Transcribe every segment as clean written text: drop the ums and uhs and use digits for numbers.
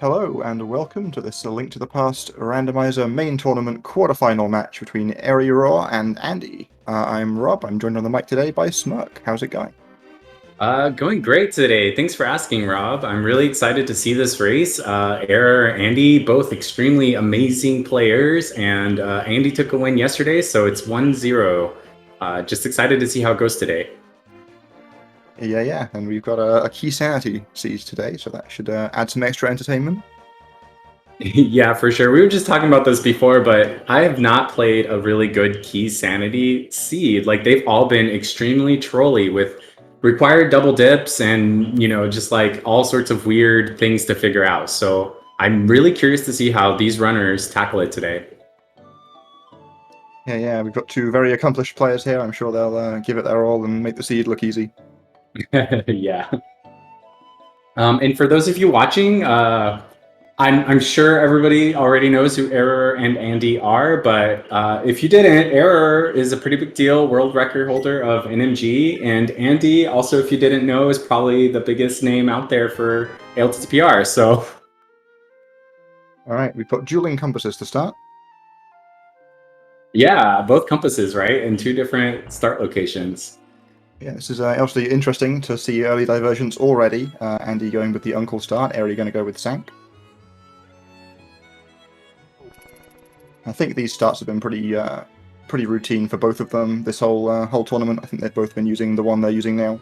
Hello and welcome to this Link to the Past Randomizer main tournament quarterfinal match between Eriror and Andy. I'm Rob, I'm joined on the mic today by Smirk. How's it going? Going great today. Thanks for asking, Rob. I'm really excited to see this race. Error, Andy, both extremely amazing players, and Andy took a win yesterday, so it's 1-0. Just excited to see how it goes today. Yeah, and we've got a key sanity siege today, so that should add some extra entertainment. Yeah, for sure. We were just talking about this before, but I have not played a really good key sanity seed. Like, they've all been extremely trolly with required double dips and, just like all sorts of weird things to figure out. So I'm really curious to see how these runners tackle it today. Yeah, we've got two very accomplished players here. I'm sure they'll give it their all and make the seed look easy. Yeah. And for those of you watching, I'm sure everybody already knows who Error and Andy are, but if you didn't, Error is a pretty big deal, world record holder of NMG, and Andy, also, if you didn't know, is probably the biggest name out there for ALTTPR. So, Alright, we've got dueling compasses to start. yeah, both compasses, right, in two different start locations. Yeah, this is obviously interesting to see early divergence already. Andy going with the Uncle start, Eri going to go with Sank. I think these starts have been pretty routine for both of them this whole tournament. I think they've both been using the one they're using now.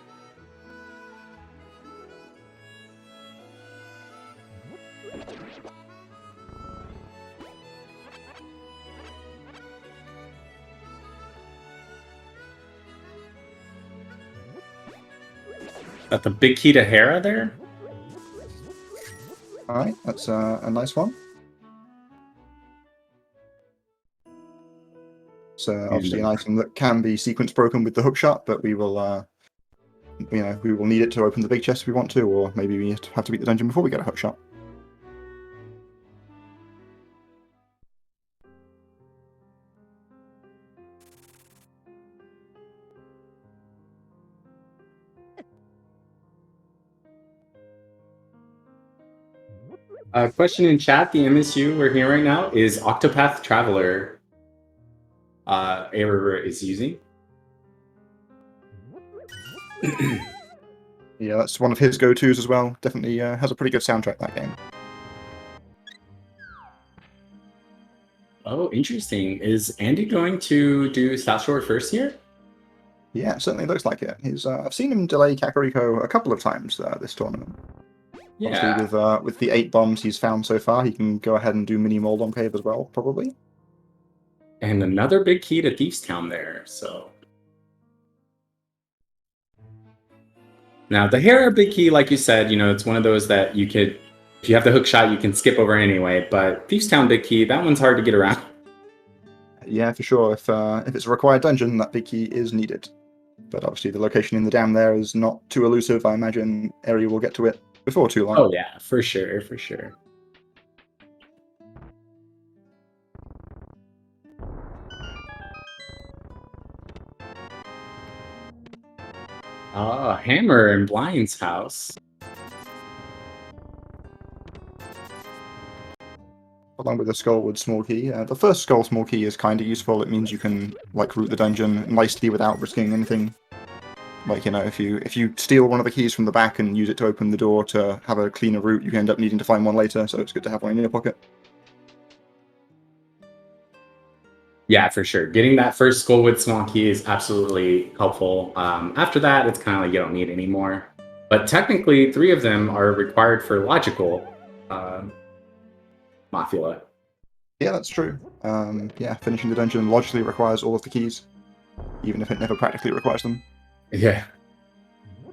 Got the big key to Hera there. All right, that's a nice one. It's obviously an item that can be sequence broken with the hookshot, but we will, we will need it to open the big chest if we want to, or maybe we have to beat the dungeon before we get a hookshot. Question in chat, the MSU we're here right now is Octopath Traveler. Error is using. Yeah, that's one of his go-tos as well. Definitely has a pretty good soundtrack, that game. Oh, interesting. Is Andy going to do South Shore first here? Yeah, it certainly looks like it. I've seen him delay Kakariko a couple of times this tournament. Yeah. Obviously, with the 8 bombs he's found so far, he can go ahead and do mini Moldon Cave as well, probably. And another big key to Thieves Town there, so. Now, the Hera big key, like you said, it's one of those that you could, if you have the hook shot, you can skip over anyway. But Thieves Town big key, that one's hard to get around. Yeah, for sure. If it's a required dungeon, that big key is needed. But obviously, the location in the dam there is not too elusive. I imagine Eri will get to it before too long. Oh, yeah, for sure, for sure. Hammer in Blind's house. Along with the Skullwood small key. The first Skull small key is kind of useful. It means you can route the dungeon nicely without risking anything. If you steal one of the keys from the back and use it to open the door to have a cleaner route, you can end up needing to find one later. So it's good to have one in your pocket. Yeah, for sure. Getting that first Skullwood small key is absolutely helpful. After that, it's kind of like you don't need any more. But technically, 3 of them are required for logical Mafia. Yeah, that's true. Finishing the dungeon logically requires all of the keys, even if it never practically requires them. Yeah.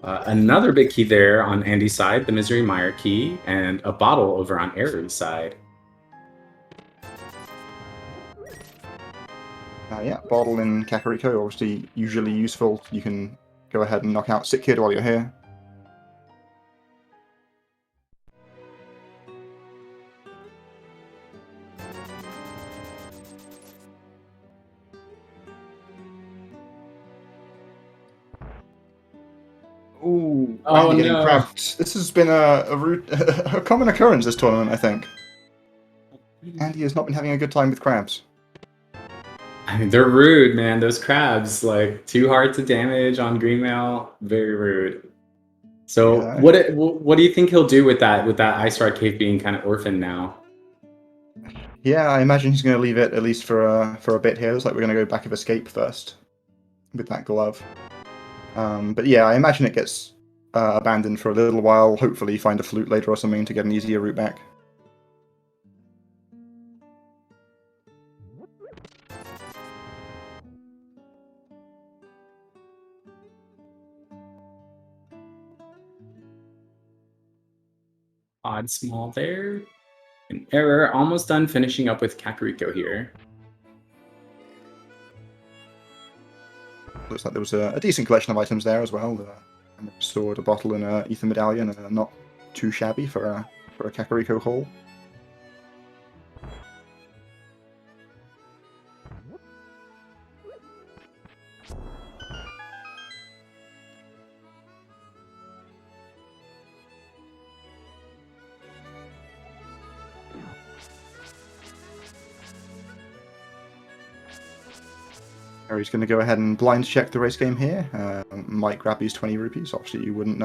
Another big key there on Andy's side, the Misery Mire key, and a bottle over on Aries' side. Bottle in Kakariko, obviously usually useful. You can go ahead and knock out Sick Kid while you're here. Ooh, Oh Andy getting no. crabbed. This has been a common occurrence this tournament, I think. Andy has not been having a good time with crabs. I mean, they're rude, man. Those crabs, like, 2 hearts of damage on Greenmail, very rude. So, Yeah. what do you think he'll do with that Ice Rod Cave being kind of orphaned now? Yeah, I imagine he's going to leave it at least for a bit here. It's like we're going to go back of escape first with that glove. But yeah, I imagine it gets abandoned for a little while. Hopefully, find a flute later or something to get an easier route back. Odd small there. An error. Almost done finishing up with Kakariko here. Looks like there was a decent collection of items there as well. A sword, a bottle, and a ether medallion. Not too shabby for a Kakariko haul. He's going to go ahead and blind check the race game here. Might grab these 20 rupees. Obviously, you wouldn't,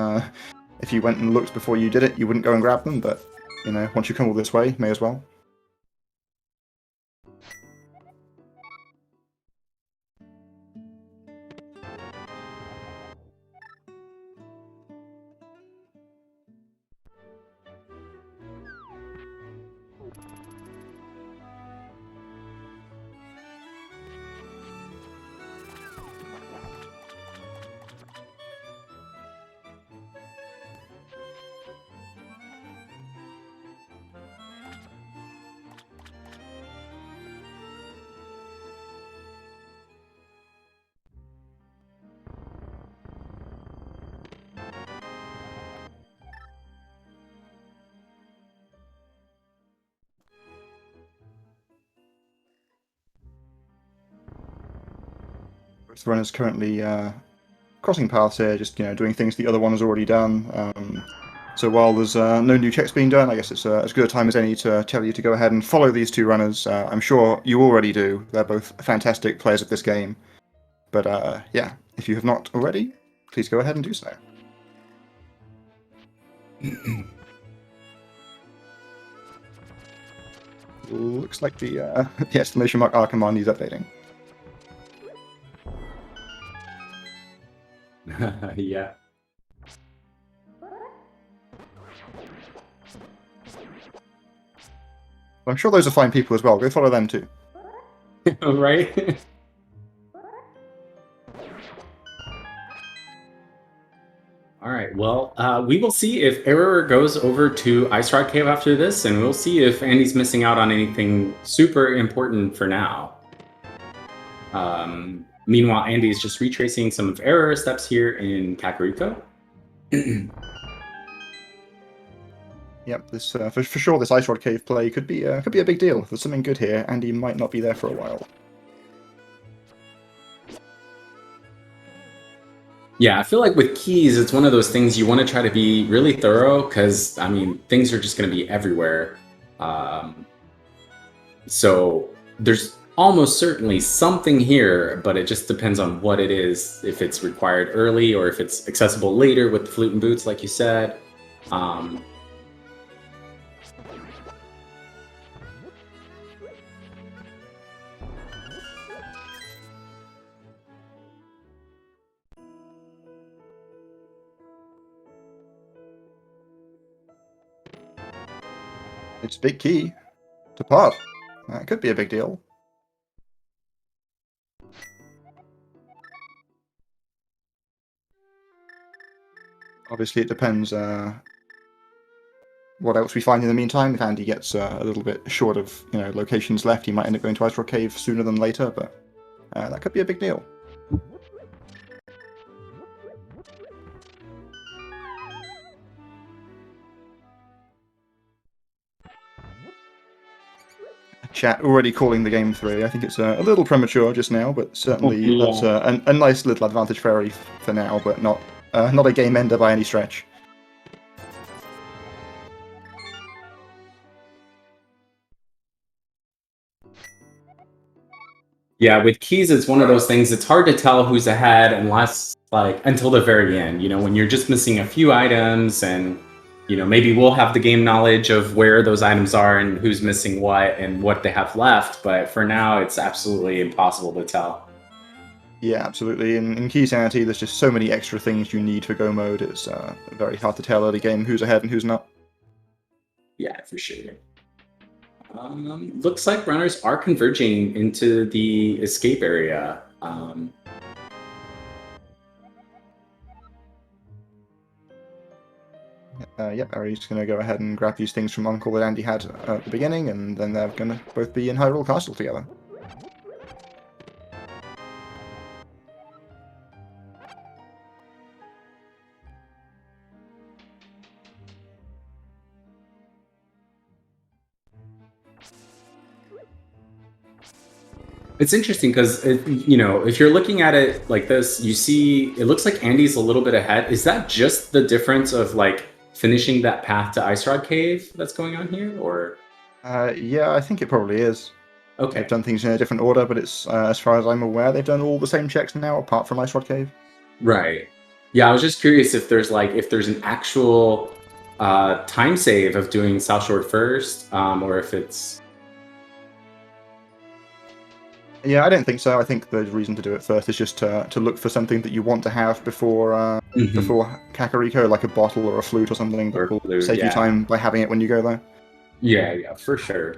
if you went and looked before you did it, you wouldn't go and grab them. But, you know, once you come all this way, may as well. Both runners currently crossing paths here, just doing things the other one has already done. So while there's no new checks being done, I guess it's as good a time as any to tell you to go ahead and follow these two runners. I'm sure you already do. They're both fantastic players of this game. But yeah, if you have not already, please go ahead and do so. Looks like the the exclamation mark Archimon needs updating. Yeah. I'm sure those are fine people as well. Go follow them too. Right? All right. Well, we will see if Error goes over to Ice Rock Cave after this, and we'll see if Andy's missing out on anything super important for now. Meanwhile, Andy is just retracing some of Error's steps here in Kakariko. Yep, this for sure. This Ice Rod Cave play could be a big deal. There's something good here. Andy might not be there for a while. Yeah, I feel like with keys, it's one of those things you want to try to be really thorough because, I mean, things are just going to be everywhere. So there's almost certainly something here, but it just depends on what it is. If it's required early or if it's accessible later with the flute and boots, like you said. It's a big key to pot. That could be a big deal. Obviously, it depends what else we find in the meantime. If Andy gets a little bit short of locations left, he might end up going to Ice Rock Cave sooner than later. But that could be a big deal. Chat already calling the game 3. I think it's a little premature just now, but certainly Yeah. that's a nice little advantage for Eri for now, but not not a game ender by any stretch. Yeah, with keys, it's one of those things. It's hard to tell who's ahead unless like until the very end. You know, when you're just missing a few items, and you know maybe we'll have the game knowledge of where those items are and who's missing what and what they have left. But for now, it's absolutely impossible to tell. Yeah, absolutely. In Key Sanity, there's just so many extra things you need for Go mode. It's very hard to tell early game who's ahead and who's not. Yeah, for sure. Looks like runners are converging into the escape area. Yep, Ari's going to go ahead and grab these things from Uncle that Andy had at the beginning, and then they're going to both be in Hyrule Castle together. It's interesting because you know if you're looking at it like this, you see it looks like Andy's a little bit ahead. Is that just the difference of like finishing that path to Ice Rod Cave that's going on here, or? Yeah, I think it probably is. Okay, They've done things in a different order, but it's as far as I'm aware, they've done all the same checks now, apart from Ice Rod Cave. right. Yeah, I was just curious if there's an actual time save of doing South Shore first, or if it's Yeah, I don't think so. I think the reason to do it first is just to look for something that you want to have before before Kakariko, like a bottle or a flute or something that or will blue. save you Yeah, time by having it when you go there. yeah, for sure.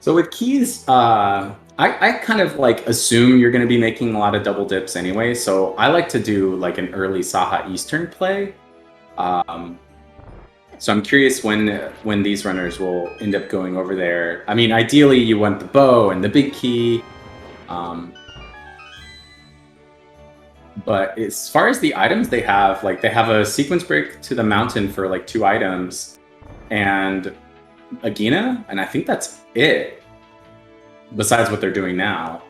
So with keys, I kind of like assume you're going to be making a lot of double dips anyway. So I like to do like an early Saha Eastern play. Um, so I'm curious when these runners will end up going over there. I mean, ideally you want the bow and the big key. But as far as the items they have, like they have a sequence break to the mountain for like 2 items and a Gina, and I think that's it. Besides what they're doing now.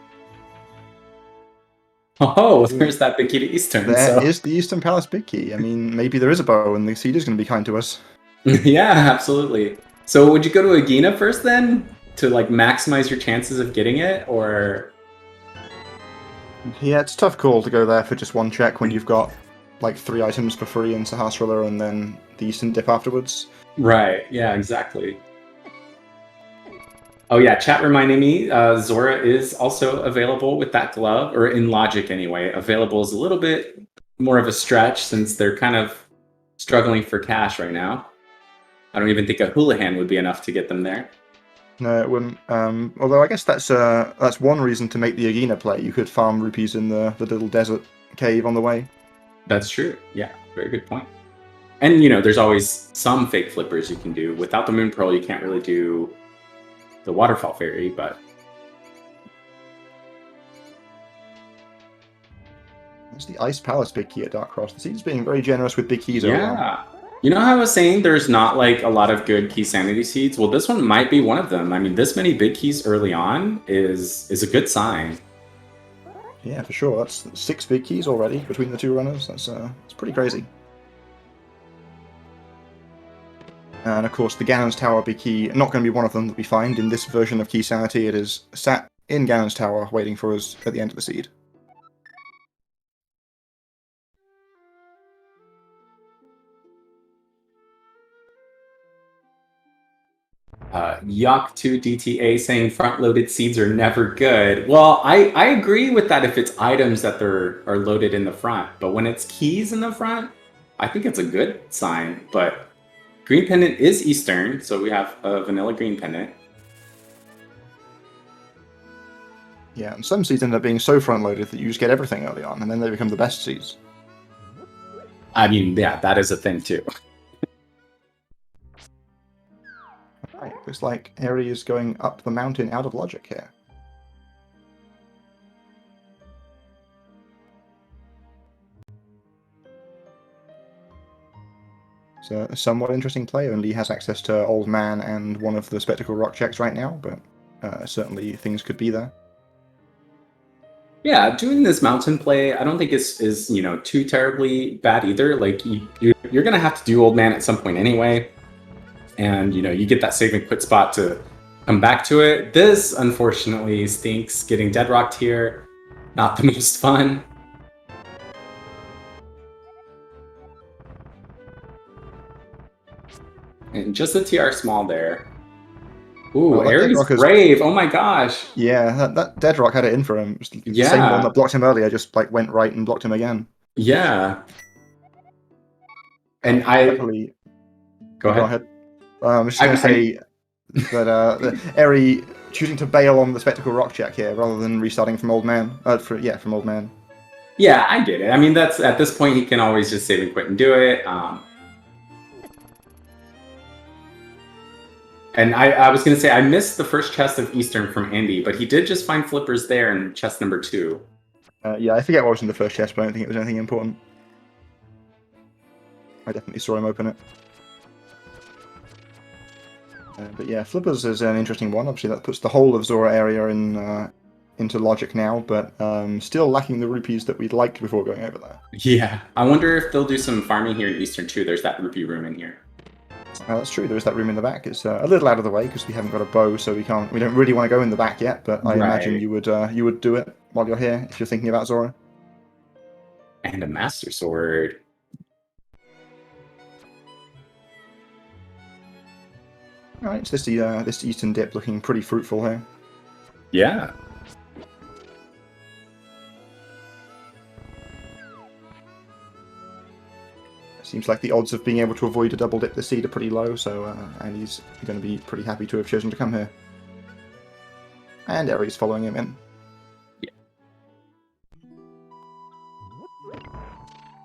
Oh, there's that big key to Eastern. There So is the Eastern Palace Big Key. I mean, maybe there is a bow, and the seed is going to be kind to us. yeah, absolutely. So would you go to Agina first then to like maximize your chances of getting it, or? Yeah, it's a tough call to go there for just one check when you've got like 3 items for free in Sahasrara and then the Eastern Dip afterwards. Right. Yeah. Exactly. Oh yeah, chat reminding me, Zora is also available with that glove, or in Logic anyway. Available is a little bit more of a stretch since they're kind of struggling for cash right now. I don't even think a Houlihan would be enough to get them there. No, it wouldn't. Although I guess that's one reason to make the Agina play. You could farm rupees in the little desert cave on the way. That's true. Yeah, very good point. And, you know, there's always some fake flippers you can do. Without the Moon Pearl, you can't really do the Waterfall Fairy, but... It's the Ice Palace Big Key at Dark Cross. The seed's being very generous with big keys early on. Yeah. You know how I was saying there's not, like, a lot of good Key Sanity seeds? Well, this one might be one of them. I mean, this many big keys early on is a good sign. Yeah, for sure. That's 6 big keys already between the 2 runners. That's pretty crazy. And of course, the Ganon's Tower Big Key, not going to be one of them that we find in this version of Key Sanity. It is sat in Ganon's Tower, waiting for us at the end of the seed. Yuck2DTA saying front-loaded seeds are never good. Well, I agree with that if it's items that are loaded in the front, but when it's keys in the front, I think it's a good sign. But green pendant is Eastern, so we have a vanilla green pendant. Yeah, and some seeds end up being so front-loaded that you just get everything early on, and then they become the best seeds. I mean, yeah, that is a thing too. Right, looks like Eri is going up the mountain out of logic here. It's a somewhat interesting play. Only has access to Old Man and one of the Spectacle Rock checks right now, but certainly things could be there. Yeah, doing this mountain play, I don't think is too terribly bad either. Like you're gonna have to do Old Man at some point anyway, and you get that save and quit spot to come back to it. This unfortunately stinks. Getting dead rocked here, not the most fun. And just a TR small there. Ooh, Well, that Ares Deadrock is... Brave. Oh my gosh. Yeah, that Deadrock had it in for him. The Yeah. same one that blocked him earlier just like went right and blocked him again. Yeah. And Luckily... Go ahead. I was just going to say that Eri choosing to bail on the Spectacle Rock check here rather than restarting from Old Man. From Old Man. Yeah, I get it. I mean, that's at this point he can always just save and quit and do it. And I was going to say I missed the first chest of Eastern from Andy, but he did just find flippers there in chest number 2. Yeah, I forget what was in the first chest, but I don't think it was anything important. I definitely saw him open it. But yeah, flippers is an interesting one. Obviously, that puts the whole of Zora area into logic now, but still lacking the rupees that we'd liked before going over there. Yeah, I wonder if they'll do some farming here in Eastern too. There's that rupee room in here. That's true. There is that room in the back. It's a little out of the way because we haven't got a bow, so we don't really want to go in the back yet. But I imagine you would do it while you're here if you're thinking about Zora. And a Master Sword. All right, so this Eastern dip looking pretty fruitful here. Yeah. Seems like the odds of being able to avoid a double dip this seed are pretty low, so Andy's going to be pretty happy to have chosen to come here. And Eri's following him in. Yeah.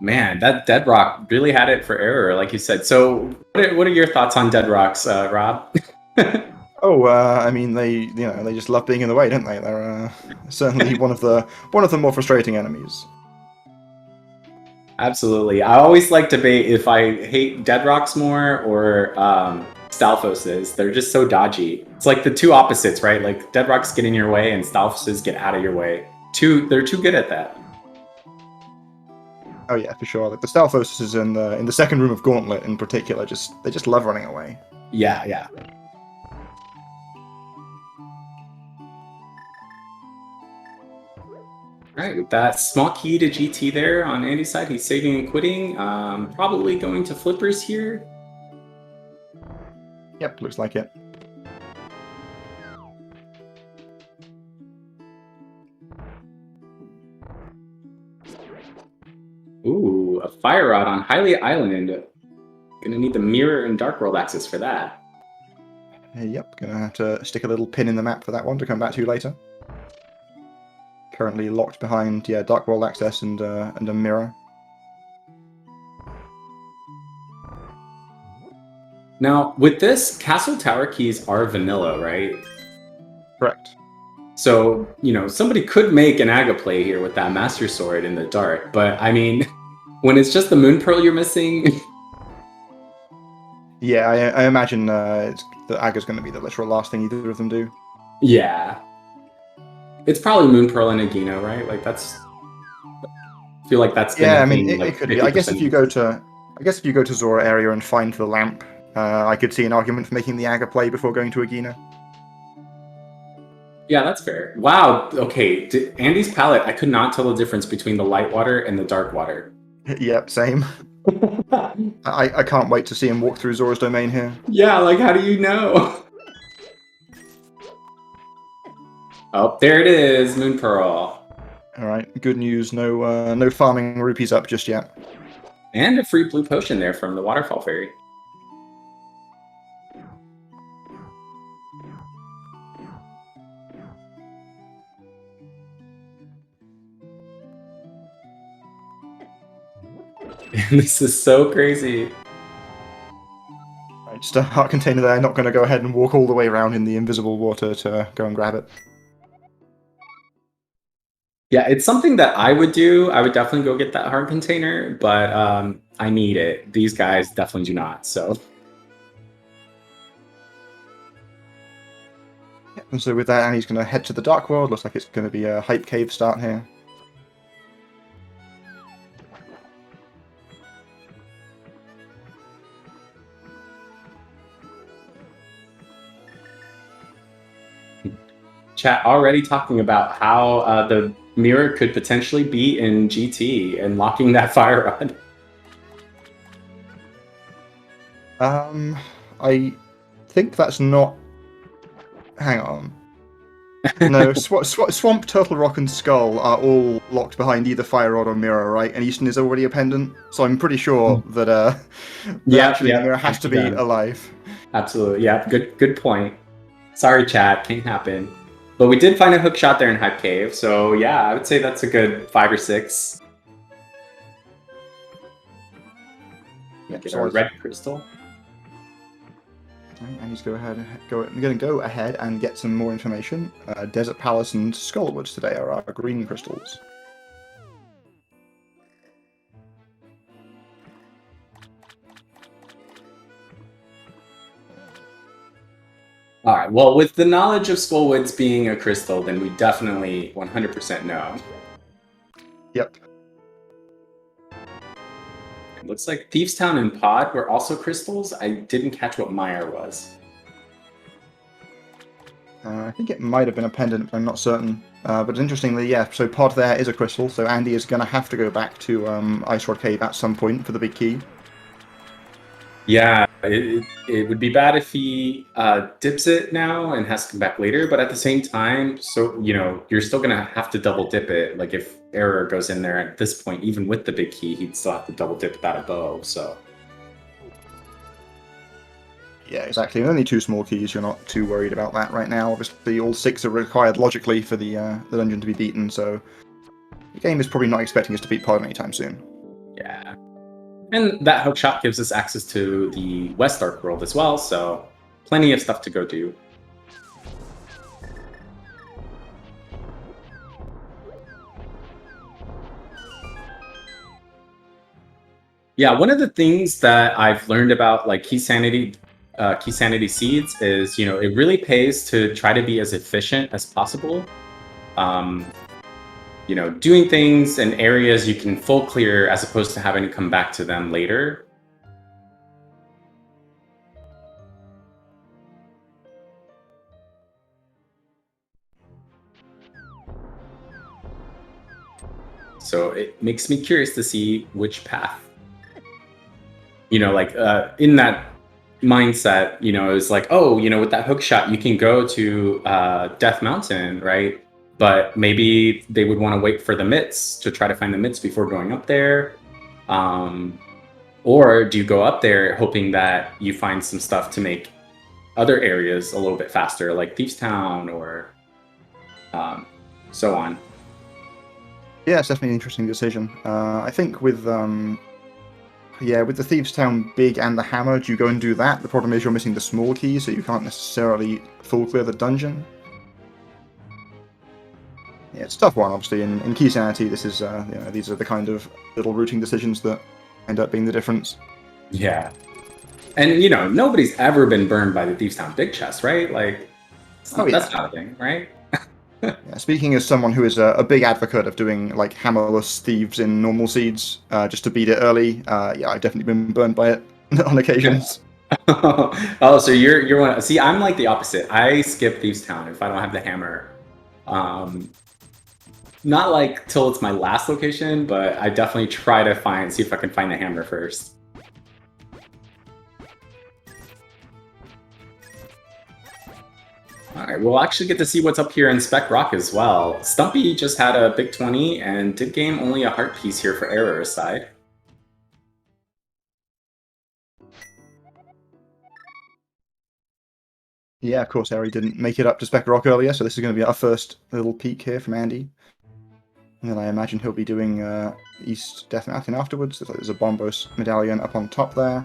Man, that Dead Rock really had it for Error, like you said. So, what are your thoughts on Dead Rocks, Rob? I mean, they just love being in the way, don't they? They're certainly one of the more frustrating enemies. Absolutely. I always like debate if I hate Dead Rocks more or Stalfoses. They're just so dodgy. It's like the two opposites, right? Like Dead Rocks get in your way and Stalfoses get out of your way. They're too good at that. Oh yeah, for sure. Like the Stalfoses in the second room of Gauntlet in particular, they just love running away. Yeah, yeah. All right, with that small key to GT there on Andy's side, he's saving and quitting. Probably going to flippers here. Yep, looks like it. Ooh, a fire rod on Hylia Island. Gonna need the mirror and Dark World access for that. Yep, gonna have to stick a little pin in the map for that one to come back to later. Currently locked behind, Dark World access and a mirror. Now, with this, Castle Tower keys are vanilla, right? Correct. So, somebody could make an Aga play here with that Master Sword in the dark, but I mean, when it's just the Moon Pearl you're missing... Yeah, I imagine the Aga's going to be the literal last thing either of them do. Yeah. It's probably Moon Pearl and Agino, right? Like that's. I feel like that's. Yeah, I mean, it could be. I guess if you go to Zora area and find the lamp, I could see an argument for making the Aga play before going to Agino. Yeah, that's fair. Wow. Okay, Andy's palette. I could not tell the difference between the light water and the dark water. Yep, same. I can't wait to see him walk through Zora's domain here. Yeah, like how do you know? Oh, there it is, Moon Pearl. All right, good news. No farming rupees up just yet. And a free blue potion there from the Waterfall Fairy. This is so crazy. Right, just a heart container there. Not going to go ahead and walk all the way around in the invisible water to go and grab it. Yeah, it's something that I would do. I would definitely go get that heart container, but I need it. These guys definitely do not. So And so with that, Annie's going to head to the Dark World. Looks like it's going to be a Hype Cave start here. chat already talking about how the mirror could potentially be in GT and locking that fire rod. I think that's not. Hang on. No, Swamp, Turtle Rock, and Skull are all locked behind either Fire Rod or Mirror, right? And Easton is already a pendant, so I'm pretty sure that actually the Mirror has to be alive. Absolutely, yeah. Good point. Sorry, chat, can't happen. But we did find a hook shot there in Hype Cave, so yeah, I would say that's a good 5 or 6. Get our red crystal. And he's going to go ahead and get some more information. Desert Palace and Skullwoods today are our green crystals. All right, well, with the knowledge of Skullwoods being a crystal, then we definitely 100% know. Yep. It looks like Thieves Town and Pod were also crystals. I didn't catch what Mire was. I think it might have been a pendant, but I'm not certain. But interestingly, yeah, so Pod there is a crystal, so Andy is going to have to go back to Ice Rod Cave at some point for the big key. Yeah, it would be bad if he dips it now and has to come back later, but at the same time, so you're still going to have to double dip it. Like if Error goes in there at this point, even with the big key, he'd still have to double dip without a bow, so... Yeah, exactly. With only 2 small keys, you're not too worried about that right now. Obviously, all 6 are required logically for the dungeon to be beaten, so the game is probably not expecting us to beat Pod anytime soon. Yeah. And that hookshot gives us access to the West Dark World as well, so plenty of stuff to go do. Yeah, one of the things that I've learned about like key sanity seeds is, it really pays to try to be as efficient as possible. Doing things in areas you can full clear as opposed to having to come back to them later. So it makes me curious to see which path. In that mindset, it's like, oh, with that hook shot, you can go to Death Mountain, right? But maybe they would want to wait for the mitts to try to find the mitts before going up there. Or do you go up there hoping that you find some stuff to make other areas a little bit faster, like Thieves Town or so on? Yeah, it's definitely an interesting decision. I think with the Thieves Town Big and the Hammer, do you go and do that? The problem is you're missing the small key, so you can't necessarily full clear the dungeon. Yeah, it's a tough one, obviously. In Key Sanity, this is these are the kind of little routing decisions that end up being the difference. Yeah, and nobody's ever been burned by the Thieves Town Big Chest, right? Like, that's not a thing, right? Yeah, speaking as someone who is a big advocate of doing like hammerless thieves in normal seeds, just to beat it early, yeah, I've definitely been burned by it on occasions. Oh, so you're one. See, I'm like the opposite. I skip Thieves Town if I don't have the hammer. Not like till it's my last location, but I definitely try to see if I can find the hammer first. All right, we'll actually get to see what's up here in Spec Rock as well. Stumpy just had a big 20 and did gain only a heart piece here for Error's side. Yeah, of course, Harry didn't make it up to Spec Rock earlier, so this is going to be our first little peek here from Andy. And then I imagine he'll be doing East Death Mountain afterwards. There's a Bombos medallion up on top there.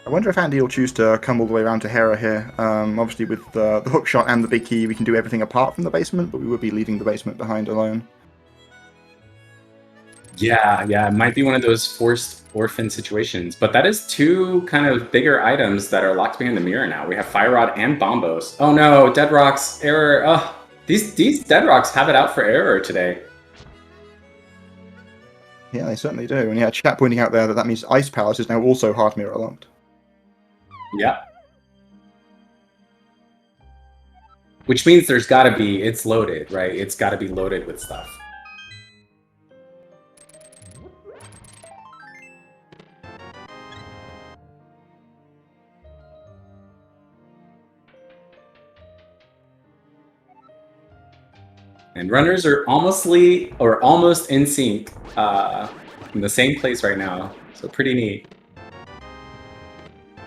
I wonder if Andy will choose to come all the way around to Hera here. Obviously, with the hook shot and the big key, we can do everything apart from the basement, but we would be leaving the basement behind alone. Yeah, yeah, it might be one of those forced orphan situations, but that is two kind of bigger items that are locked behind the mirror now. We have Fire Rod and Bombos. Oh no, Dead Rocks, Error. Oh, these Dead Rocks have it out for Error today. Yeah, they certainly do. And yeah, chat pointing out there that that means Ice Palace is now also hard mirror locked. Yeah. Which means there's got to be, it's loaded, right? It's got to be loaded with stuff. And runners are almost in sync in the same place right now. So pretty neat.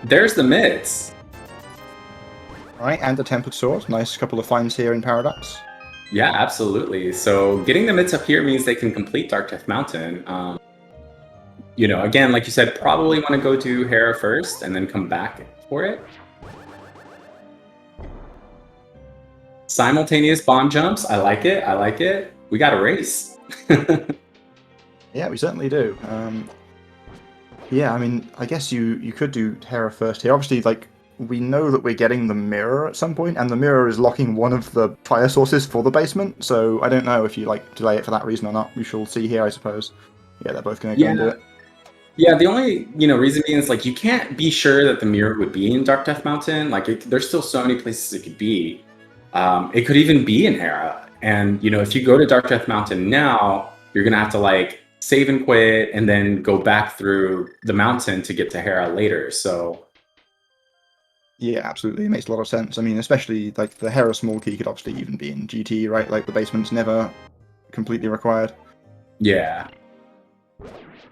There's the mids. Right, and the Tempered Sword. Nice couple of finds here in Paradox. Yeah, absolutely. So getting the mids up here means they can complete Dark Death Mountain. You know, again, like you said, probably want to go to Hera first and then come back for it. Simultaneous bomb jumps. I like it. I like it. We got a race. Yeah, we certainly do. Yeah, I mean, I guess you could do Hera first here. Obviously, like, we know that we're getting the mirror at some point, and the mirror is locking one of the fire sources for the basement, so I don't know if you, like, delay it for that reason or not. We shall see here, I suppose. Yeah, they're both going to go and do it. Yeah, the only reason being is like you can't be sure that the mirror would be in Dark Death Mountain. Like there's still so many places it could be. It could even be in Hera. And if you go to Dark Death Mountain now, you're gonna have to like save and quit and then go back through the mountain to get to Hera later. So yeah, absolutely, it makes a lot of sense. I mean, especially like the Hera small key could obviously even be in GT, right? Like the basement's never completely required. yeah.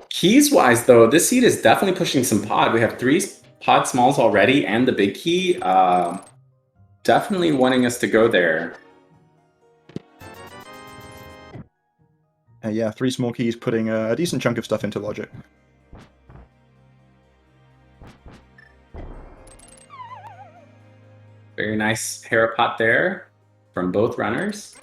Keys wise though, this seed is definitely pushing some pod. We have 3 pod smalls already and the big key. Definitely wanting us to go there. Yeah, 3 small keys putting a decent chunk of stuff into logic. Very nice Hera pot there from both runners.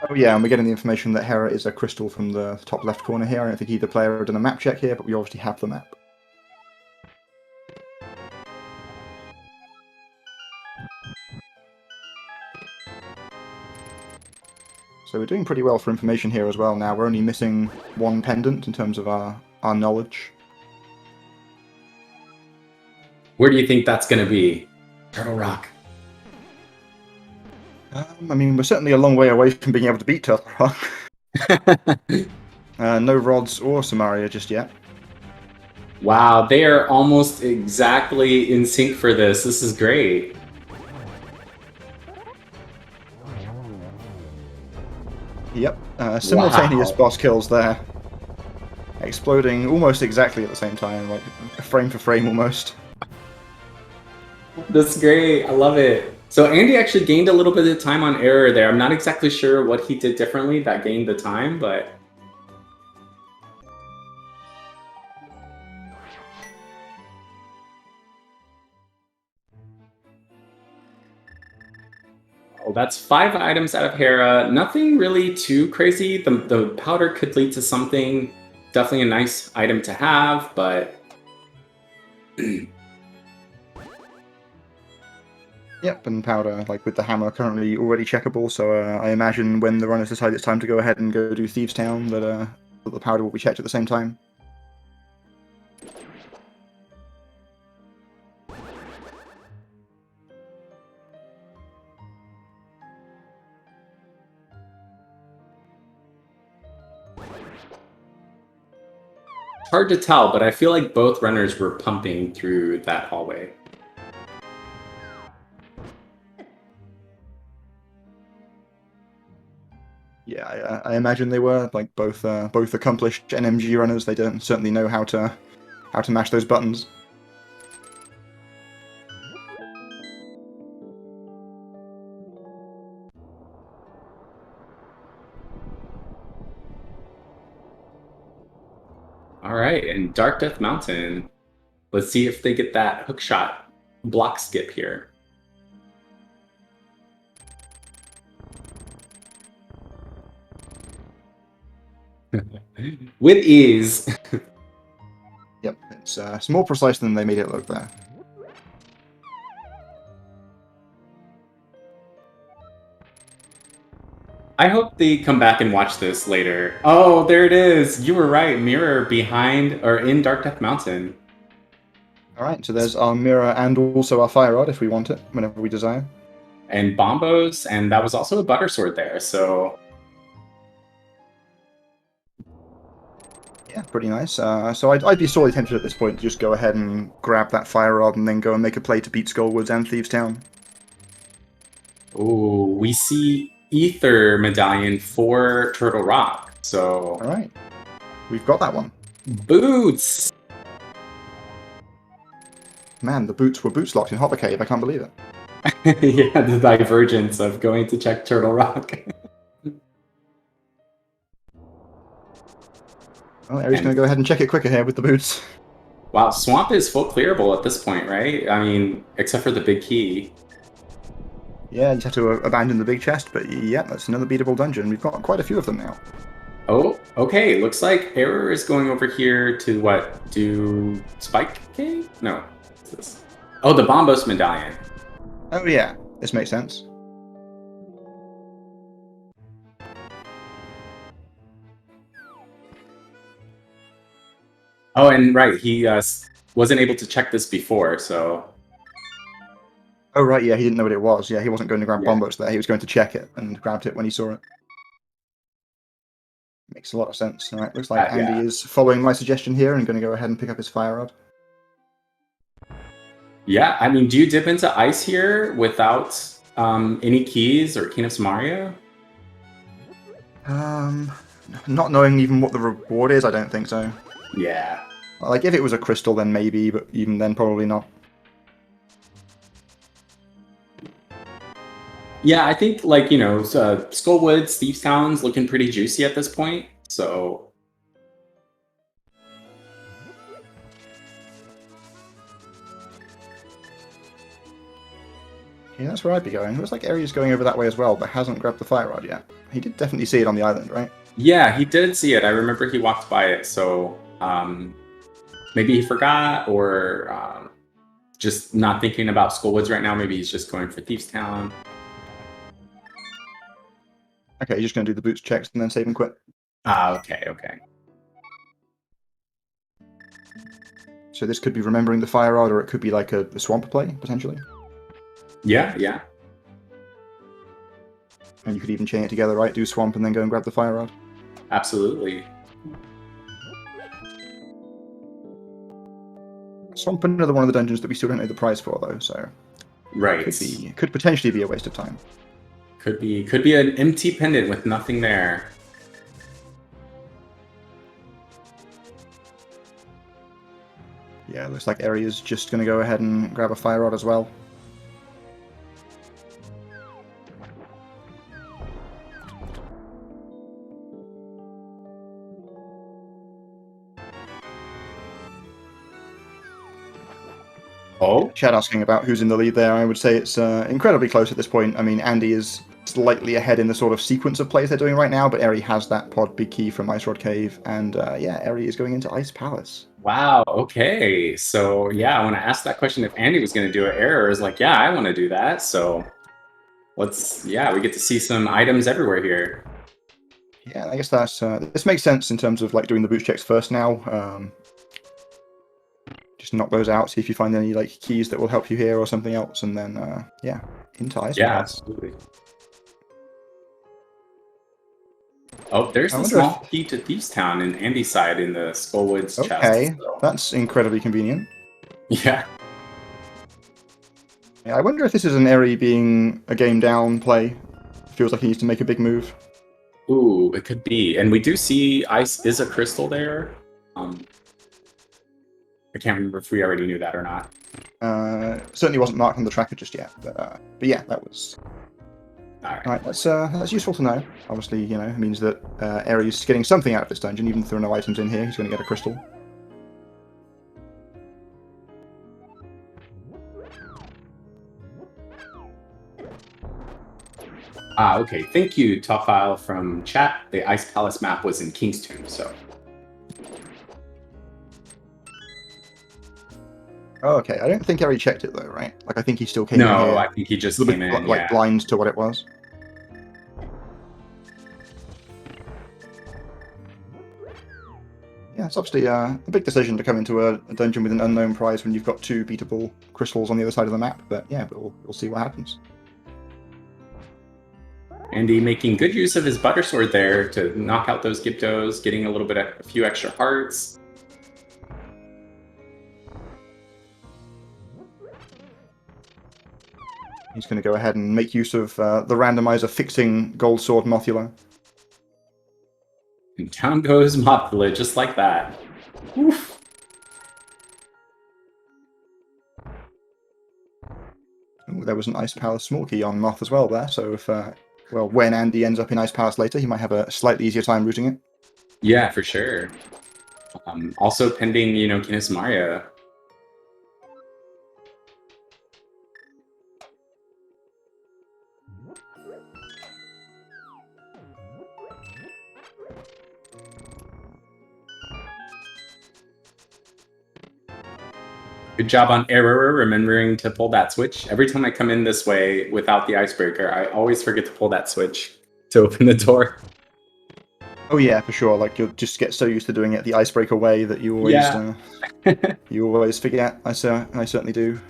Oh yeah, and we're getting the information that Hera is a crystal from the top left corner here. I don't think either player had done a map check here, but we obviously have the map. So we're doing pretty well for information here as well now. We're only missing 1 pendant in terms of our knowledge. Where do you think that's going to be? Turtle Rock. I mean, we're certainly a long way away from being able to beat Turtle Rock. No rods or Samaria just yet. Wow, they are almost exactly in sync for this. This is great. Yep, simultaneous boss kills there. Exploding almost exactly at the same time, like frame for frame almost. That's great. I love it. So Andy actually gained a little bit of time on Error there. I'm not exactly sure what he did differently that gained the time, but... Oh, that's 5 items out of Hera. Nothing really too crazy. The powder could lead to something. Definitely a nice item to have, but... Yep, and powder, like with the hammer, currently already checkable, so I imagine when the runners decide it's time to go ahead and go do Thieves Town, that the powder will be checked at the same time. Hard to tell, but I feel like both runners were pumping through that hallway. Yeah, I imagine they were like both accomplished NMG runners. They don't certainly know how to mash those buttons. All right, and Dark Death Mountain. Let's see if they get that hookshot block skip here. With ease. Yep, it's more precise than they made it look there. I hope they come back and watch this later. Oh, there it is. You were right. Mirror behind or in Dark Death Mountain. All right, so there's our mirror and also our fire rod if we want it, whenever we desire. And Bombos, and that was also a butter sword there, so... Yeah, pretty nice. So I'd be sorely tempted at this point to just go ahead and grab that fire rod and then go and make a play to beat Skullwoods and Thieves Town. Ooh, we see Ether Medallion for Turtle Rock, so... All right, we've got that one. Boots! Man, the boots were boots locked in Hopper Cave. I can't believe it. Yeah, the divergence of going to check Turtle Rock. Well, Aries going to go ahead and check it quicker here with the boots. Wow, Swamp is full clearable at this point, right? I mean, except for the big key. Yeah, you just have to abandon the big chest, but yeah, that's another beatable dungeon. We've got quite a few of them now. Oh, okay. Looks like Error is going over here to what? Do Spike Cave? No. What's this? Oh, the Bombos Medallion. Oh yeah, this makes sense. Oh, and right, he wasn't able to check this before, so... Oh right, yeah, he didn't know what it was. Yeah, he wasn't going to grab Yeah. Bombos there. He was going to check it and grabbed it when he saw it. Makes a lot of sense. All right, looks like Andy yeah. is following my suggestion here and going to go ahead and pick up his fire rod. Yeah, I mean, do you dip into ice here without any keys or King of Samaria? Not knowing even what the reward is, I don't think so. Yeah. Like, if it was a crystal, then maybe, but even then, probably not. Yeah, I think, like, you know, Skullwoods, Thieves Town's looking pretty juicy at this point, so... Yeah, that's where I'd be going. It looks like Aries going over that way as well, but hasn't grabbed the fire rod yet. He did definitely see it on the island, right? Yeah, he did see it. I remember he walked by it, so maybe he forgot, or just not thinking about Skullwoods right now. Maybe he's just going for Thieves Town. Okay, you're just going to do the boots checks and then save and quit. Ah, okay, okay. So this could be remembering the fire rod, or it could be like a swamp play, potentially. Yeah, yeah. And you could even chain it together, right? Do swamp and then go and grab the fire rod. Absolutely. Swamp, another one of the dungeons that we still don't know the prize for, though, so... Right. Could potentially be a waste of time. Could be an empty pendant with nothing there. Yeah, looks like Eri is just going to go ahead and grab a fire rod as well. Oh? Chad asking about who's in the lead there. I would say it's incredibly close at this point. I mean, Andy is slightly ahead in the sort of sequence of plays they're doing right now, but Eri has that pod big key from Ice Rod Cave, and yeah, Eri is going into Ice Palace. Wow, okay. So, yeah, when I asked that question if Andy was going to do it, Error is like, yeah, I want to do that. So, yeah, we get to see some items everywhere here. Yeah, I guess that's this makes sense in terms of like doing the boots checks first now. Just knock those out, see if you find any like keys that will help you here or something else, and then yeah, into Ice Palace. Absolutely. Oh, there's the small key to Thieves Town in Andy's side in the Skullwoods chest. Okay, So. that's incredibly convenient. Yeah. Yeah, I wonder if this is an Eri being a game down play. Feels like he needs to make a big move. Ooh, it could be. And we do see Ice is a crystal there. I can't remember if we already knew that or not. Certainly wasn't marked on the tracker just yet, but yeah, that was... Alright, that's useful to know. Obviously, you know, it means that Eri is getting something out of this dungeon, even if there are no items in here, he's going to get a crystal. Ah, okay. Thank you, Tofile from chat. The Ice Palace map was in King's Tomb, so. Oh, okay. I don't think Eri checked it though, right? Like, I think he still came in No, here I think he a just little came bit in, like yeah. blind to what it was. Yeah, it's obviously a big decision to come into a dungeon with an unknown prize when you've got 2 beatable crystals on the other side of the map, but yeah, we'll see what happens. Andy making good use of his butter sword there to knock out those Gyptos, getting a few extra hearts. He's going to go ahead and make use of the randomizer fixing Gold Sword Mothula. And down goes Mothula, just like that. Oof. Ooh, there was an Ice Palace small key on Moth as well there, so if, well, when Andy ends up in Ice Palace later, he might have a slightly easier time routing it. Yeah, for sure. Also pending, Kinesis Maria. Good job on Eriror remembering to pull that switch. Every time I come in this way without the icebreaker, I always forget to pull that switch to open the door. Oh yeah, for sure. Like, you'll just get so used to doing it the icebreaker way that you always you always forget. I certainly do.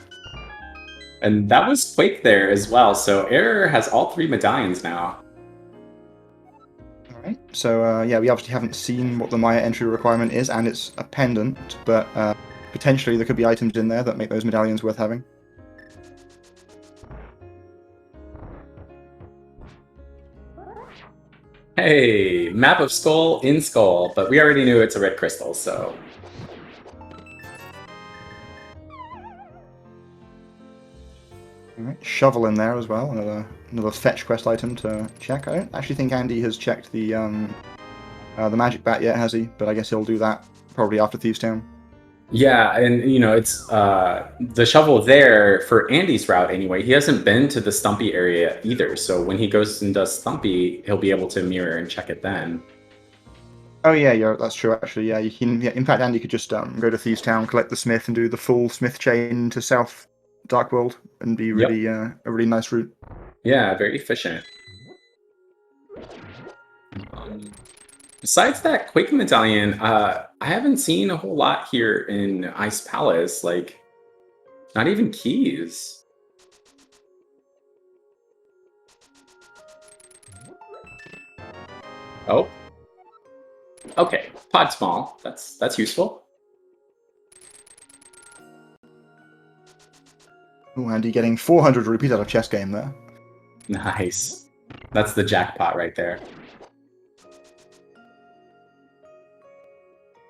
And that was Quake there as well. So Error has all 3 medallions now. Alright, so yeah, we obviously haven't seen what the Maya entry requirement is, and it's a pendant, but potentially there could be items in there that make those medallions worth having. Hey, map of Skull in Skull, but we already knew it's a red crystal, so. Alright, shovel in there as well, another fetch quest item to check. I don't actually think Andy has checked the magic bat yet, has he? But I guess he'll do that probably after Thieves Town. Yeah, and it's the shovel there for Andy's route anyway. He hasn't been to the Stumpy area either, so when he goes and does Stumpy, he'll be able to mirror and check it then. Oh yeah, that's true actually. Yeah, you can. Yeah, in fact, Andy could just go to Thieves Town, collect the smith, and do the full smith chain to South Dark World, and be really a really nice route. Yeah, very efficient. Besides that Quake medallion, I haven't seen a whole lot here in Ice Palace. Like, not even keys. Oh. Okay, pod small. That's useful. Oh, Andy getting 400 rupees out of chess game there. Nice. That's the jackpot right there.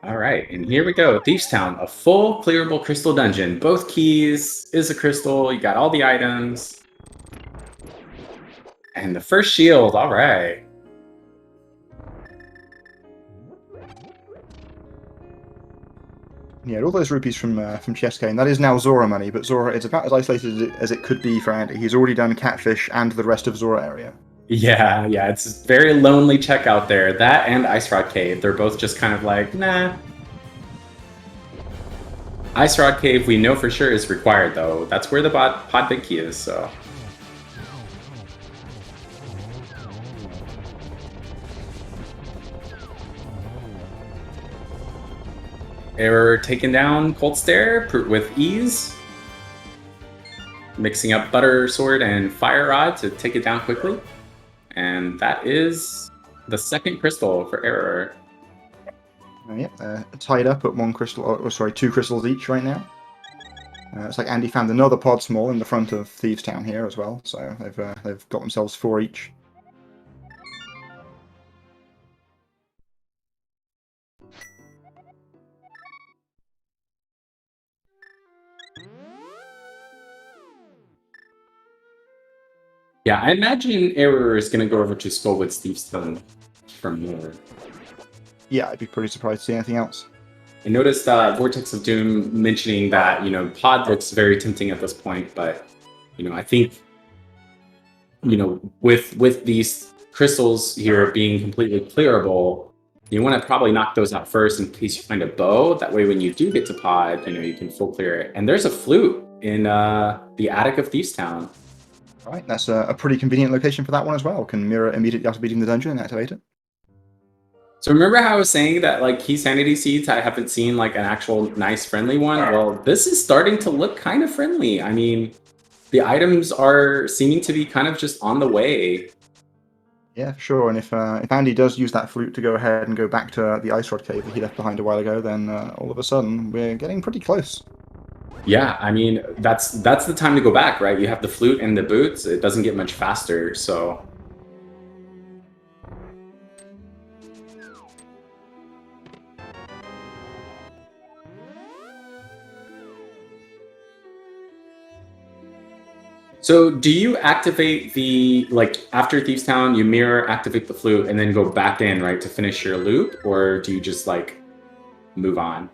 All right, and here we go. Thieves Town, a full clearable crystal dungeon. Both keys is a crystal. You got all the items. And the first shield, all right. Yeah, all those rupees from chess game. That is now Zora money, but Zora is about as isolated as it could be for Andy. He's already done Catfish and the rest of Zora area. Yeah, it's very lonely check out there. That and Ice Rod Cave, they're both just kind of like, nah. Ice Rod Cave, we know for sure is required, though. That's where the pod big key is, so. Error taken down Cold Stare with ease. Mixing up Butter Sword and Fire Rod to take it down quickly. And that is the second crystal for Error. Yeah, tied up at 1 crystal, or sorry, 2 crystals each right now. It's like Andy found another pod small in the front of Thieves Town here as well, so they've got themselves 4 each. Yeah, I imagine Error is going to go over to Skullwood's Thieves Town from here. Yeah, I'd be pretty surprised to see anything else. I noticed Vortex of Doom mentioning that, Pod looks very tempting at this point, but, I think with these crystals here being completely clearable, you want to probably knock those out first in case you find a bow. That way, when you do get to pod, you can full clear it. And there's a flute in the attic of Thieves Town. Right, that's a pretty convenient location for that one as well. Can mirror immediately after beating the dungeon and activate it. So remember how I was saying that like key sanity seeds, I haven't seen like an actual nice friendly one? Well, this is starting to look kind of friendly. I mean, the items are seeming to be kind of just on the way. Yeah, for sure. And if Andy does use that flute to go ahead and go back to the ice rod cave that he left behind a while ago, then all of a sudden we're getting pretty close. Yeah, I mean that's the time to go back, right? You have the flute and the boots. It doesn't get much faster, so. So do you activate the, like after Thieves Town, you mirror, activate the flute, and then go back in, right, to finish your loop? Or do you just like move on?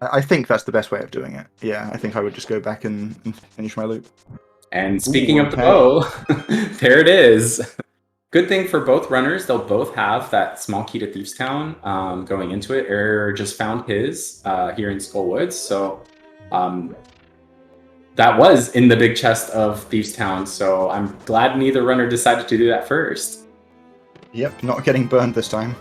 I think that's the best way of doing it. Yeah, I think I would just go back and finish my loop. And speaking Ooh, of the okay. bow, there it is. Good thing for both runners, they'll both have that small key to Thieves Town going into it. Eriror just found his here in Skull Woods, so that was in the big chest of Thieves Town, so I'm glad neither runner decided to do that first. Yep, not getting burned this time.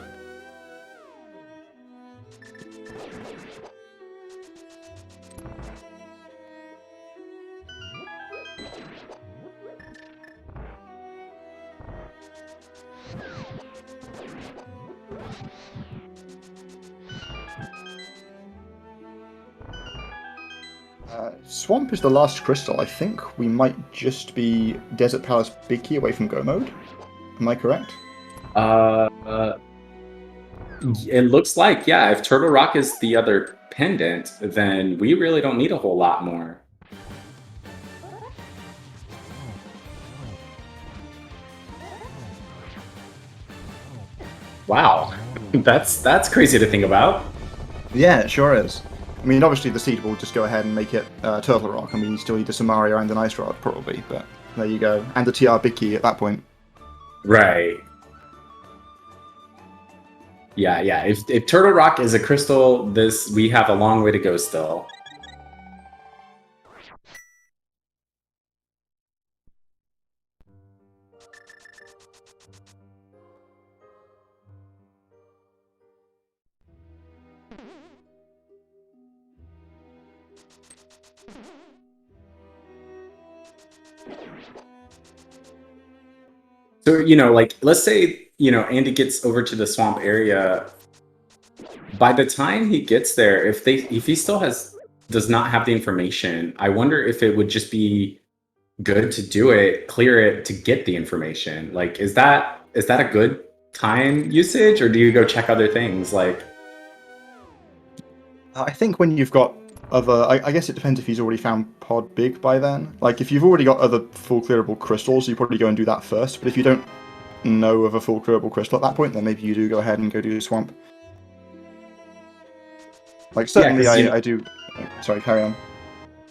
Swamp is the last crystal. I think we might just be Desert Palace Big Key away from Go mode. Am I correct? It looks like, yeah, if Turtle Rock is the other pendant, then we really don't need a whole lot more. Wow, that's crazy to think about. Yeah, it sure is. I mean, obviously the seed will just go ahead and make it Turtle Rock. I mean, you still need a Samaria and an Ice Rod, probably, but there you go. And the TR Big Key at that point. Right. Yeah. If Turtle Rock is a crystal, we have a long way to go still. So, like, let's say, Andy gets over to the swamp area. By the time he gets there, if he still does not have the information, I wonder if it would just be good to do it, clear it to get the information. Like, is that a good time usage, or do you go check other things? Like, I think when you've got other... I guess it depends if he's already found Pod Big by then. Like, if you've already got other full clearable crystals, you probably go and do that first. But if you don't know of a full clearable crystal at that point, then maybe you do go ahead and go do the swamp. Like, certainly I do... Sorry, carry on.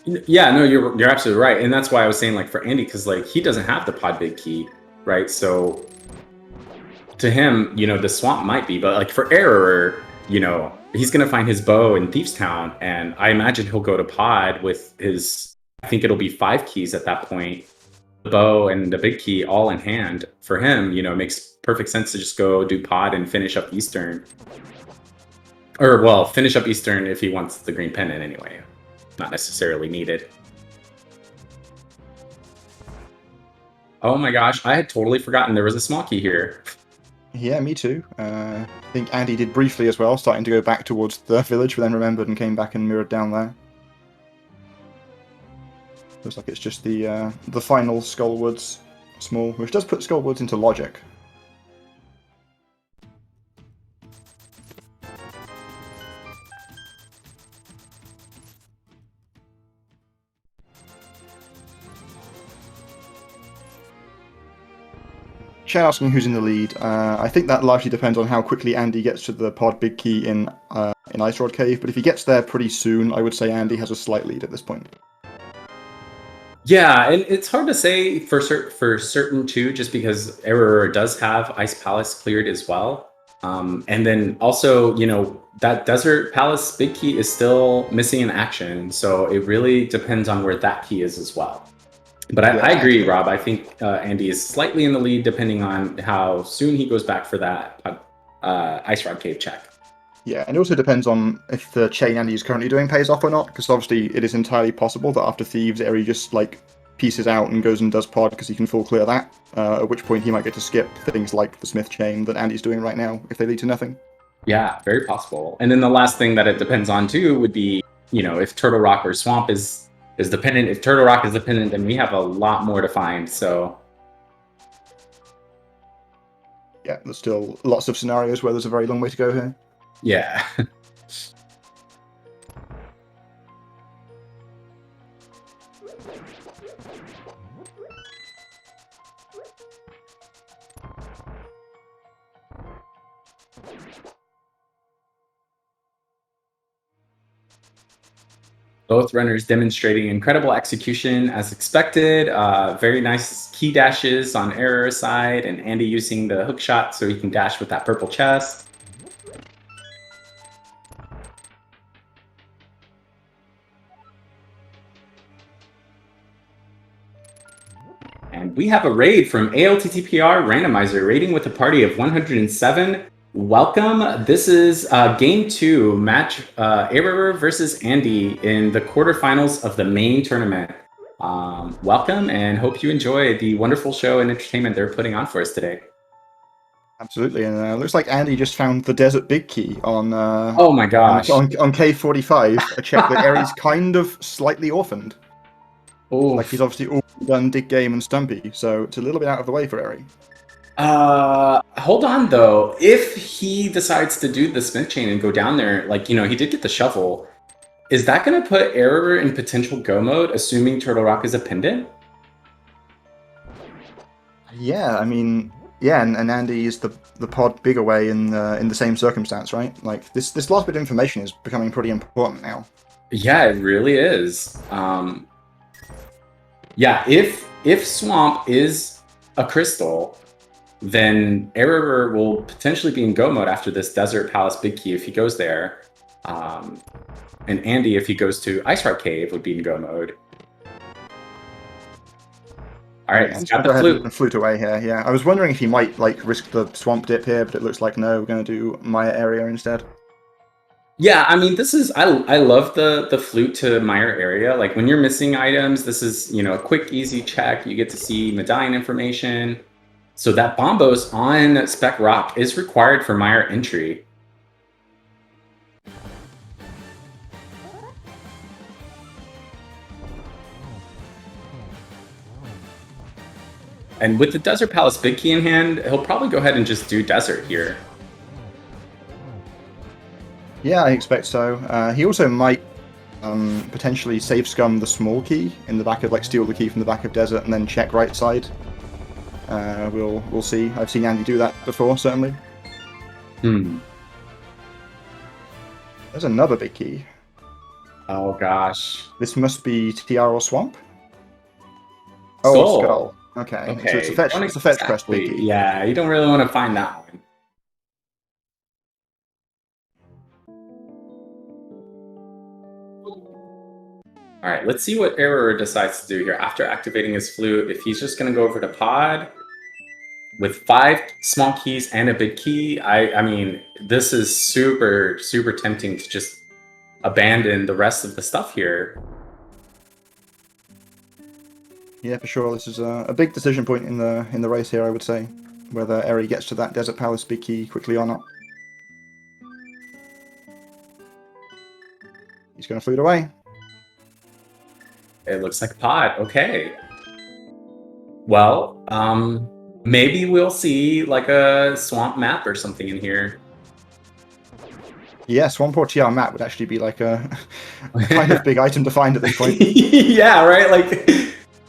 Yeah, no, you're absolutely right. And that's why I was saying, like, for Andy, because, like, he doesn't have the Pod Big key, right? So to him, the swamp might be, but, like, for Eriror, he's going to find his bow in Thieves Town, and I imagine he'll go to Pod with his, I think it'll be 5 keys at that point, the bow and the big key all in hand. For him, it makes perfect sense to just go do Pod and finish up Eastern. Or, well, finish up Eastern if he wants the green pendant anyway. Not necessarily needed. Oh my gosh, I had totally forgotten there was a small key here. Yeah, me too. I think Andy did briefly as well, starting to go back towards the village, but then remembered and came back and mirrored down there. Looks like it's just the final Skullwoods small, which does put Skullwoods into logic. Chat asking who's in the lead. I think that largely depends on how quickly Andy gets to the Pod Big Key in Ice Rod Cave, but if he gets there pretty soon, I would say Andy has a slight lead at this point. Yeah, and it's hard to say for certain too, just because Eriror does have Ice Palace cleared as well. And then also, that Desert Palace big key is still missing in action, so it really depends on where that key is as well. But I Yeah, agree, Rob. I think Andy is slightly in the lead depending on how soon he goes back for that Ice Rod Cave check. yeah, and it also depends on if the chain Andy is currently doing pays off or not, because obviously it is entirely possible that after Thieves, Eri just like pieces out and goes and does pod because he can full clear that, at which point he might get to skip things like the Smith chain that Andy's doing right now if they lead to nothing. Yeah, very possible. And then the last thing that it depends on too would be, if Turtle Rock or Swamp is dependent. If Turtle Rock is dependent, then we have a lot more to find. So Yeah, there's still lots of scenarios where there's a very long way to go here. yeah. Both runners demonstrating incredible execution as expected. Very nice key dashes on Error's side, and Andy using the hook shot so he can dash with that purple chest. And we have a raid from ALTTPR Randomizer, raiding with a party of 107. Welcome. This is game 2, match Eriror versus Andy in the quarterfinals of the main tournament. Welcome, and hope you enjoy the wonderful show and entertainment they're putting on for us today. Absolutely, and looks like Andy just found the Desert Big Key on Oh my gosh. on K45, a check that Eri's kind of slightly orphaned. Oof. Like he's obviously all done Dig Game and Stumpy, so it's a little bit out of the way for Eri. Hold on though. If he decides to do the Smith chain and go down there, he did get the shovel. Is that going to put Eriror in potential go mode, assuming Turtle Rock is a pendant? Yeah, I mean, yeah, and Andy is the pod big away in the same circumstance, right? Like this last bit of information is becoming pretty important now. Yeah, it really is. Yeah, if Swamp is a crystal, then Eriror will potentially be in go mode after this Desert Palace big key if he goes there. And Andy, if he goes to Ice Rock Cave, would be in go mode. All right, he's got the flute. And flute away here. Yeah, I was wondering if he might risk the swamp dip here, but it looks like no. We're going to do Maya area instead. Yeah, I mean, this is I love the flute to Mire area. Like when you're missing items, this is a quick, easy check. You get to see medallion information. So that Bombos on Spec Rock is required for Mire entry. And with the Desert Palace big key in hand, he'll probably go ahead and just do Desert here. Yeah, I expect so. He also might potentially save scum the small key in the back of steal the key from the back of Desert and then check right side. We'll see. I've seen Andy do that before, certainly. There's another big key. Oh gosh. This must be TR or Swamp. Skull. Oh, Skull. Okay. So it's a fetch. It's a fetch quest big key. Yeah, you don't really want to find that one. All right, let's see what Eriror decides to do here after activating his flute. If he's just going to go over to pod with 5 small keys and a big key, I mean, this is super, super tempting to just abandon the rest of the stuff here. Yeah, for sure. This is a big decision point in the race here, I would say, whether Eri gets to that Desert Palace big key quickly or not. He's going to flute away. It looks like pod. Okay. Well, maybe we'll see a swamp map or something in here. Yeah, Swamp or TR map would actually be a kind of big item to find at this point. Yeah, right?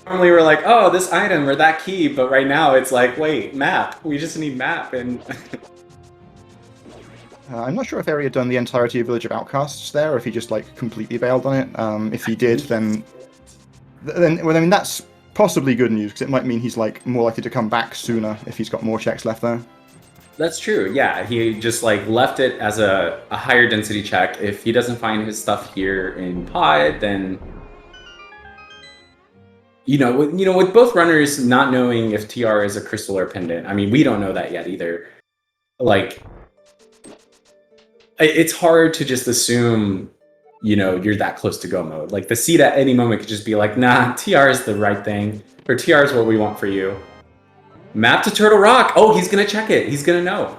Normally we're like, oh, this item or that key, but right now it's like, wait, map. We just need map. And I'm not sure if Eri had done the entirety of Village of Outcasts there, or if he just completely bailed on it. If he did, then then well, I mean that's possibly good news because it might mean he's like more likely to come back sooner if he's got more checks left there. That's true. Yeah, he just like left it as a higher density check. If he doesn't find his stuff here in pod, then with both runners not knowing if TR is a crystal or pendant. I mean, we don't know that yet either. Like, it's hard to just assume, you're that close to go mode. Like the seed at any moment could just be like, nah, TR is the right thing, or TR is what we want for you. Map to Turtle Rock. Oh, he's gonna check it. He's gonna know.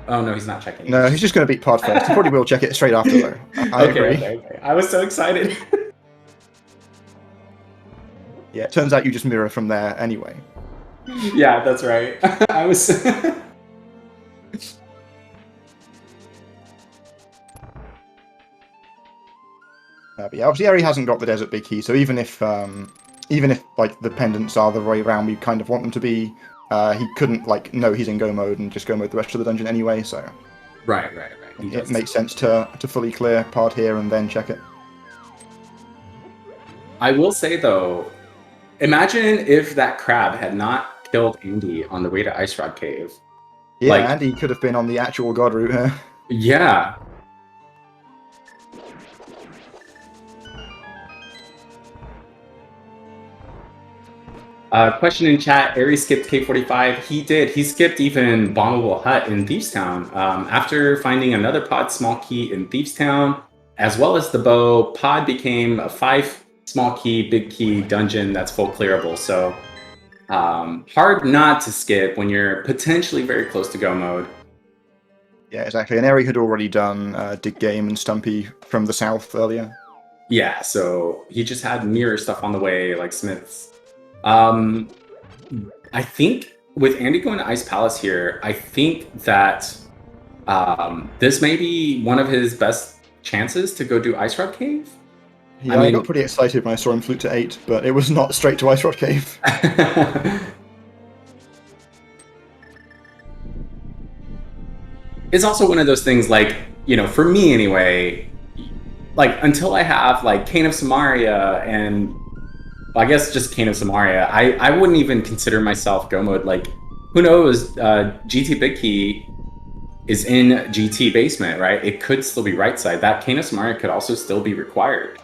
Oh no, he's not checking. No, he's just going to beat pod first. He probably will check it straight after though. I agree. Okay. I was so excited. Yeah, it turns out you just mirror from there anyway. Yeah, that's right. I was. But yeah, obviously Eri hasn't got the desert big key, so even if like the pendants are the way around we kind of want them to be, he couldn't like know he's in go mode and just go mode the rest of the dungeon anyway. So right. It makes sense to fully clear pod here and then check it. I will say though, imagine if that crab had not killed Andy on the way to Ice Rod Cave. Yeah, Andy could have been on the actual god route here. Yeah. Question in chat, Eri skipped K45. He did. He skipped even Bombable Hut in Thievestown. After finding another pod small key in Thievestown, as well as the bow, pod became a 5 small key, big key dungeon that's full clearable. So hard not to skip when you're potentially very close to go mode. Yeah, exactly. And Eri had already done Dig Game and Stumpy from the south earlier. Yeah, so he just had mirror stuff on the way, like Smith's. I think with Andy going to Ice Palace here, I think that this may be one of his best chances to go do Ice Rod Cave. Yeah, I got pretty excited when I saw him flute to 8, but it was not straight to Ice Rod Cave. It's also one of those things like, for me anyway, like until I have like Cane of Samaria and I guess just Cane of Samaria, I wouldn't even consider myself go mode. Like, who knows? GT Big Key is in GT basement, right? It could still be right side. That Cane of Samaria could also still be required.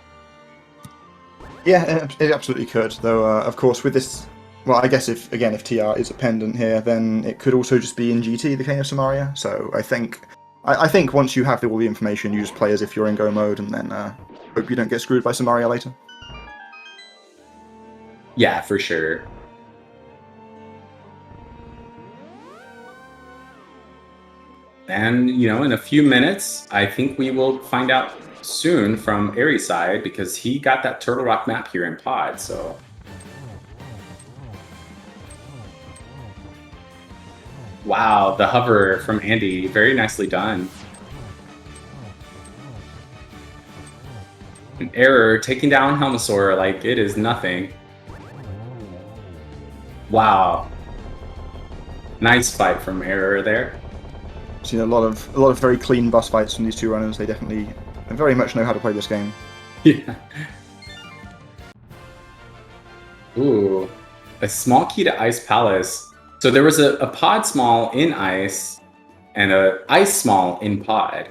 Yeah, it absolutely could. Though, of course, with this, well, I guess if TR is a pendant here, then it could also just be in GT, the Cane of Samaria. So I think once you have all the information, you just play as if you're in go mode, and then hope you don't get screwed by Samaria later. Yeah, for sure. And, in a few minutes, I think we will find out soon from Eri's side because he got that Turtle Rock map here in pod, so. Wow, the hover from Andy, very nicely done. An Error taking down Helmasaur like it is nothing. Wow. Nice fight from Error there. Seen a lot of very clean boss fights from these two runners. They definitely very much know how to play this game. Yeah. Ooh. A small key to Ice Palace. So there was a pod small in ice and a ice small in pod.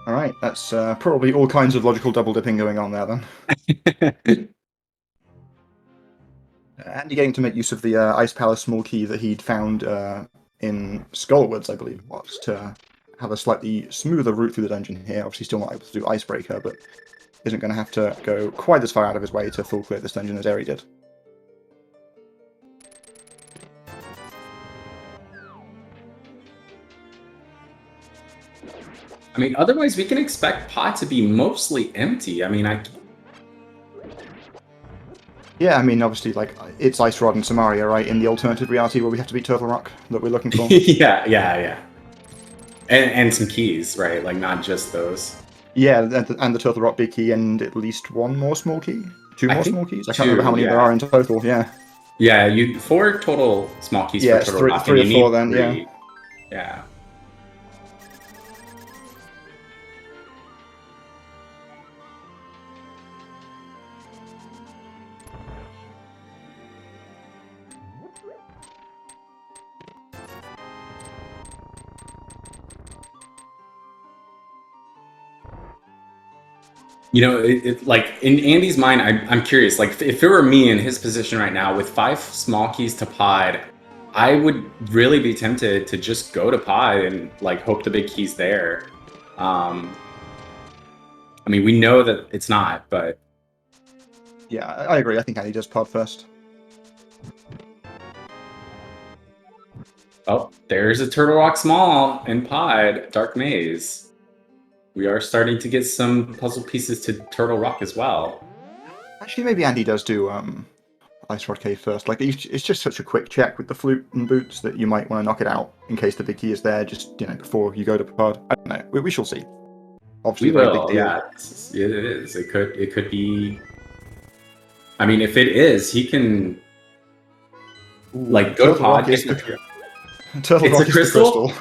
All right, that's probably all kinds of logical double dipping going on there then. Andy getting to make use of the Ice Palace small key that he'd found in Skullwoods, I believe it was, to have a slightly smoother route through the dungeon here. Obviously still not able to do Icebreaker, but isn't going to have to go quite as far out of his way to full clear this dungeon as Eri did. I mean, otherwise we can expect pod to be mostly empty. I mean, Yeah, I mean, obviously, like, it's Ice Rod and Samaria, right, in the alternative reality where we have to beat Turtle Rock that we're looking for. yeah. And some keys, right? Like, not just those. Yeah, and the Turtle Rock big key and at least one more small key? Two more small keys? I can't remember how many there are in total, yeah. Yeah, 4 total small keys for Turtle Rock. Three or four then, yeah. Yeah. You know, like in Andy's mind, I'm curious. Like, if it were me in his position right now with 5 small keys to pod, I would really be tempted to just go to pod and like hope the big key's there. I mean, we know that it's not, but Yeah, I agree. I think Andy does pod first. oh, there's a Turtle Rock Small and pod Dark Maze. We are starting to get some puzzle pieces to Turtle Rock as well. Actually, maybe Andy does do Ice Rod Cave first. Like, it's just such a quick check with the flute and boots that you might want to knock it out in case the big key is there, just, you know, before you go to pod. I don't know. We shall see. Obviously, We a very big will, deal. yeah. It is. It could be. I mean, if it is, he can like go to pod. Turtle It's Rock a is the crystal.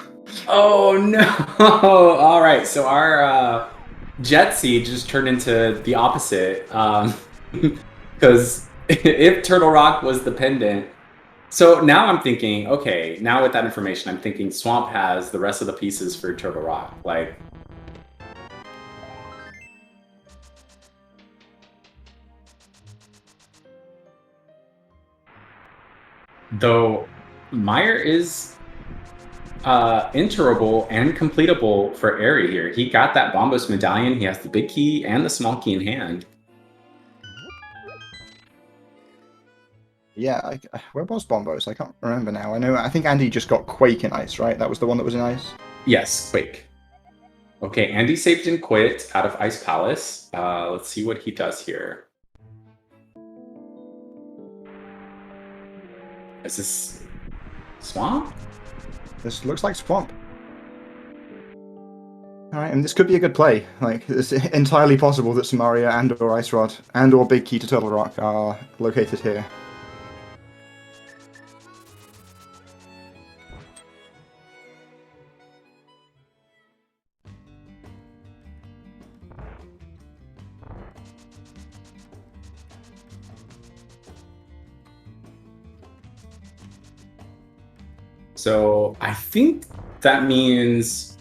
Oh no! All right, so our Jet Seed just turned into the opposite. Because if Turtle Rock was the pendant, so now I'm thinking, okay, now with that information, I'm thinking Swamp has the rest of the pieces for Turtle Rock. Like, though Meyer is enterable and completable for Airy here. He got that Bombos medallion. He has the big key and the small key in hand. Yeah, where was Bombos? I can't remember now. I think Andy just got Quake in Ice, right? That was the one that was in Ice? Yes, Quake. Okay, Andy saved and quit out of Ice Palace. Let's see what he does here. Is this Swamp? This looks like Swamp. Alright, and this could be a good play. Like, it's entirely possible that Samaria and or Ice Rod and or Big Key to Turtle Rock are located here. So I think that means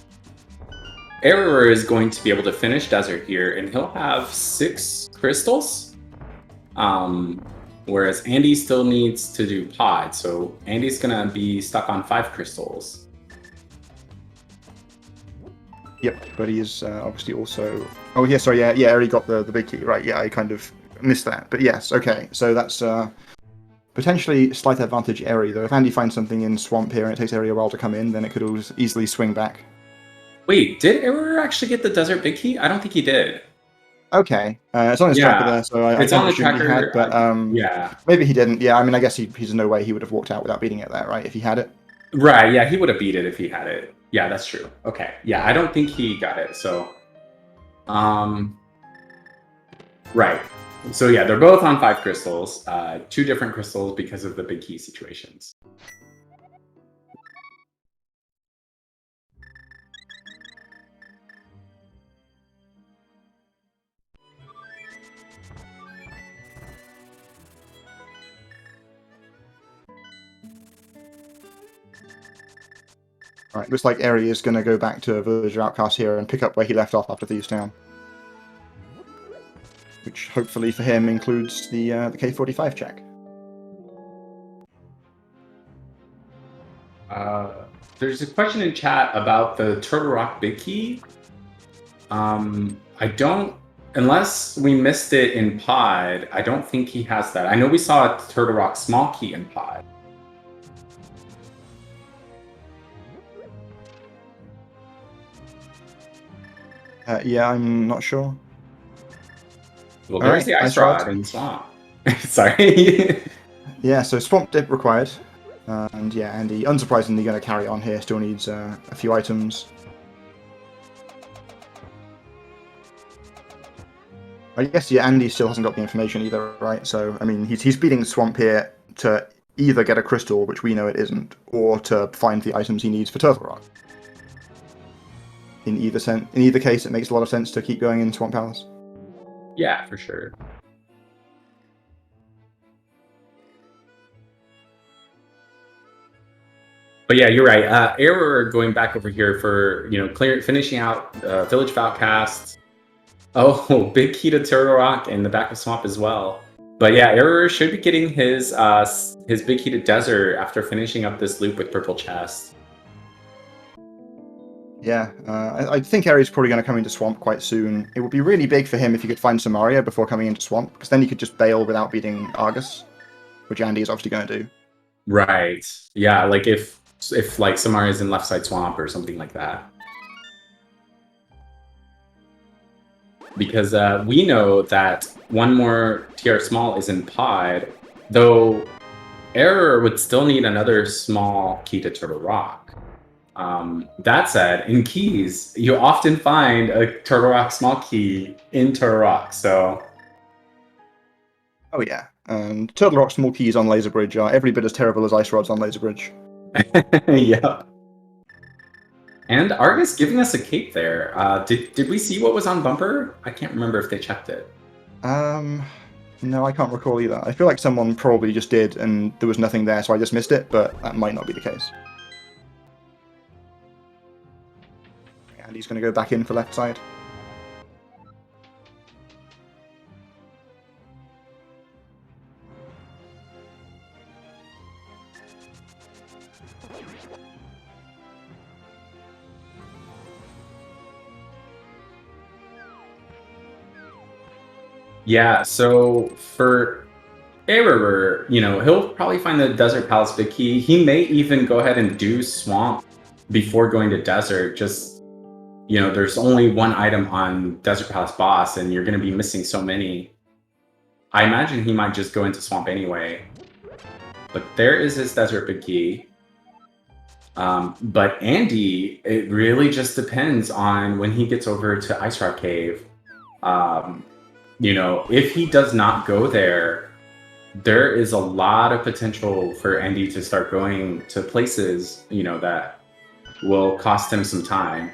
Eriror is going to be able to finish Desert here, and he'll have 6 crystals. Whereas Andy still needs to do Pod, so Andy's gonna be stuck on 5 crystals. Yep, but he is obviously also... Oh, yeah, sorry, yeah, Eri got the big key, right, yeah, I kind of missed that. But yes, okay, so that's potentially slight advantage Eri, though. If Andy finds something in Swamp here and it takes Eri a while to come in, then it could easily swing back. Wait, did Eriror actually get the Desert Big Key? I don't think he did. Okay, it's on his tracker there, so I it's kind on of the assume he had, tracker. but Yeah. maybe he didn't. Yeah, I mean, I guess he's no way he would have walked out without beating it there, right, if he had it? Right, yeah, he would have beat it if he had it. Yeah, that's true. Okay, yeah, I don't think he got it, so... Right. So yeah, they're both on 5 crystals. 2 different crystals because of the big key situations. Alright, looks like Eri is going to go back to Villager Outcast here and pick up where he left off after Thieves Town. Which, hopefully for him, includes the K45 check. There's a question in chat about the Turtle Rock Big Key. I don't... Unless we missed it in Pod, I don't think he has that. I know we saw a Turtle Rock Small Key in Pod. Yeah, I'm not sure. Well, there's the Ice Rod in Swamp. Sorry. Yeah, so Swamp Dip required. And yeah, Andy, unsurprisingly, going to carry on here. Still needs a few items. I guess, yeah, Andy still hasn't got the information either, right? So, I mean, he's beating Swamp here to either get a crystal, which we know it isn't, or to find the items he needs for Turtle Rock. In either case, it makes a lot of sense to keep going in Swamp Palace. Yeah, for sure. But yeah, you're right. Error going back over here for finishing out Village of Outcasts. Oh, big key to Turtle Rock in the back of Swamp as well. But yeah, Eriror should be getting his big key to Desert after finishing up this loop with Purple Chest. Yeah, I think Aries probably going to come into Swamp quite soon. It would be really big for him if he could find Samaria before coming into Swamp, because then he could just bail without beating Argus, which Andy is obviously going to do. Right. Yeah, like if like Samaria's in left side Swamp or something like that. Because we know that one more TR small is in Pod, though Error would still need another small key to Turtle Rock. That said, in keys, you often find a Turtle Rock small key in Turtle Rock, so... Oh yeah, and Turtle Rock small keys on Laser Bridge are every bit as terrible as Ice Rods on Laser Bridge. Yep. And Argus giving us a cape there. Did we see what was on Bumper? I can't remember if they checked it. No, I can't recall either. I feel like someone probably just did, and there was nothing there, so I just missed it, but that might not be the case. And he's going to go back in for left side. Yeah, so for Eriror, he'll probably find the Desert Palace big key. He may even go ahead and do Swamp before going to Desert. Just, there's only one item on Desert Palace boss, and you're going to be missing so many. I imagine he might just go into Swamp anyway. But there is his Desert big key. But Andy, it really just depends on when he gets over to Ice Rock Cave. If he does not go there, there is a lot of potential for Andy to start going to places, that will cost him some time.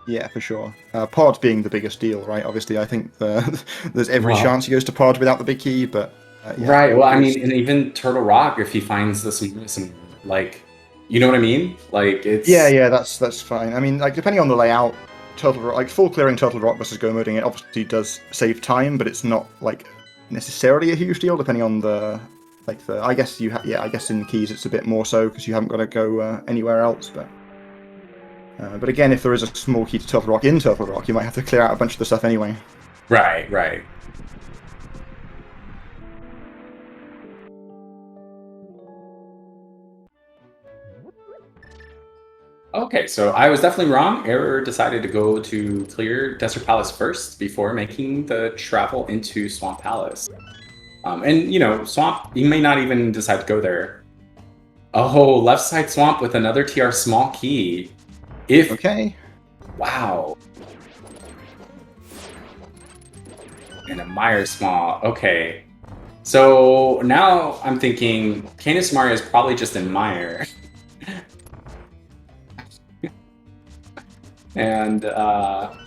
Yeah, for sure. Pod being the biggest deal, right? Obviously, I think there's every chance he goes to Pod without the big key, but... yeah, right, well, I mean, and even Turtle Rock, if he finds some like, you know what I mean? Like, it's... Yeah, that's fine. I mean, like, depending on the layout, Turtle Rock, like, full clearing Turtle Rock versus go moding, it obviously does save time, but it's not, like, necessarily a huge deal, depending on the... Like, I guess I guess in keys it's a bit more so, because you haven't got to go anywhere else, but... But again, if there is a small key to Turtle Rock in Turtle Rock, you might have to clear out a bunch of the stuff anyway. Right. Okay, so I was definitely wrong. Error decided to go to clear Desert Palace first before making the travel into Swamp Palace. And, Swamp, he may not even decide to go there. Oh, left side Swamp with another TR small key. Okay. Wow. And a Meyer small. Okay. So now I'm thinking Canis Mario is probably just in Meyer. And but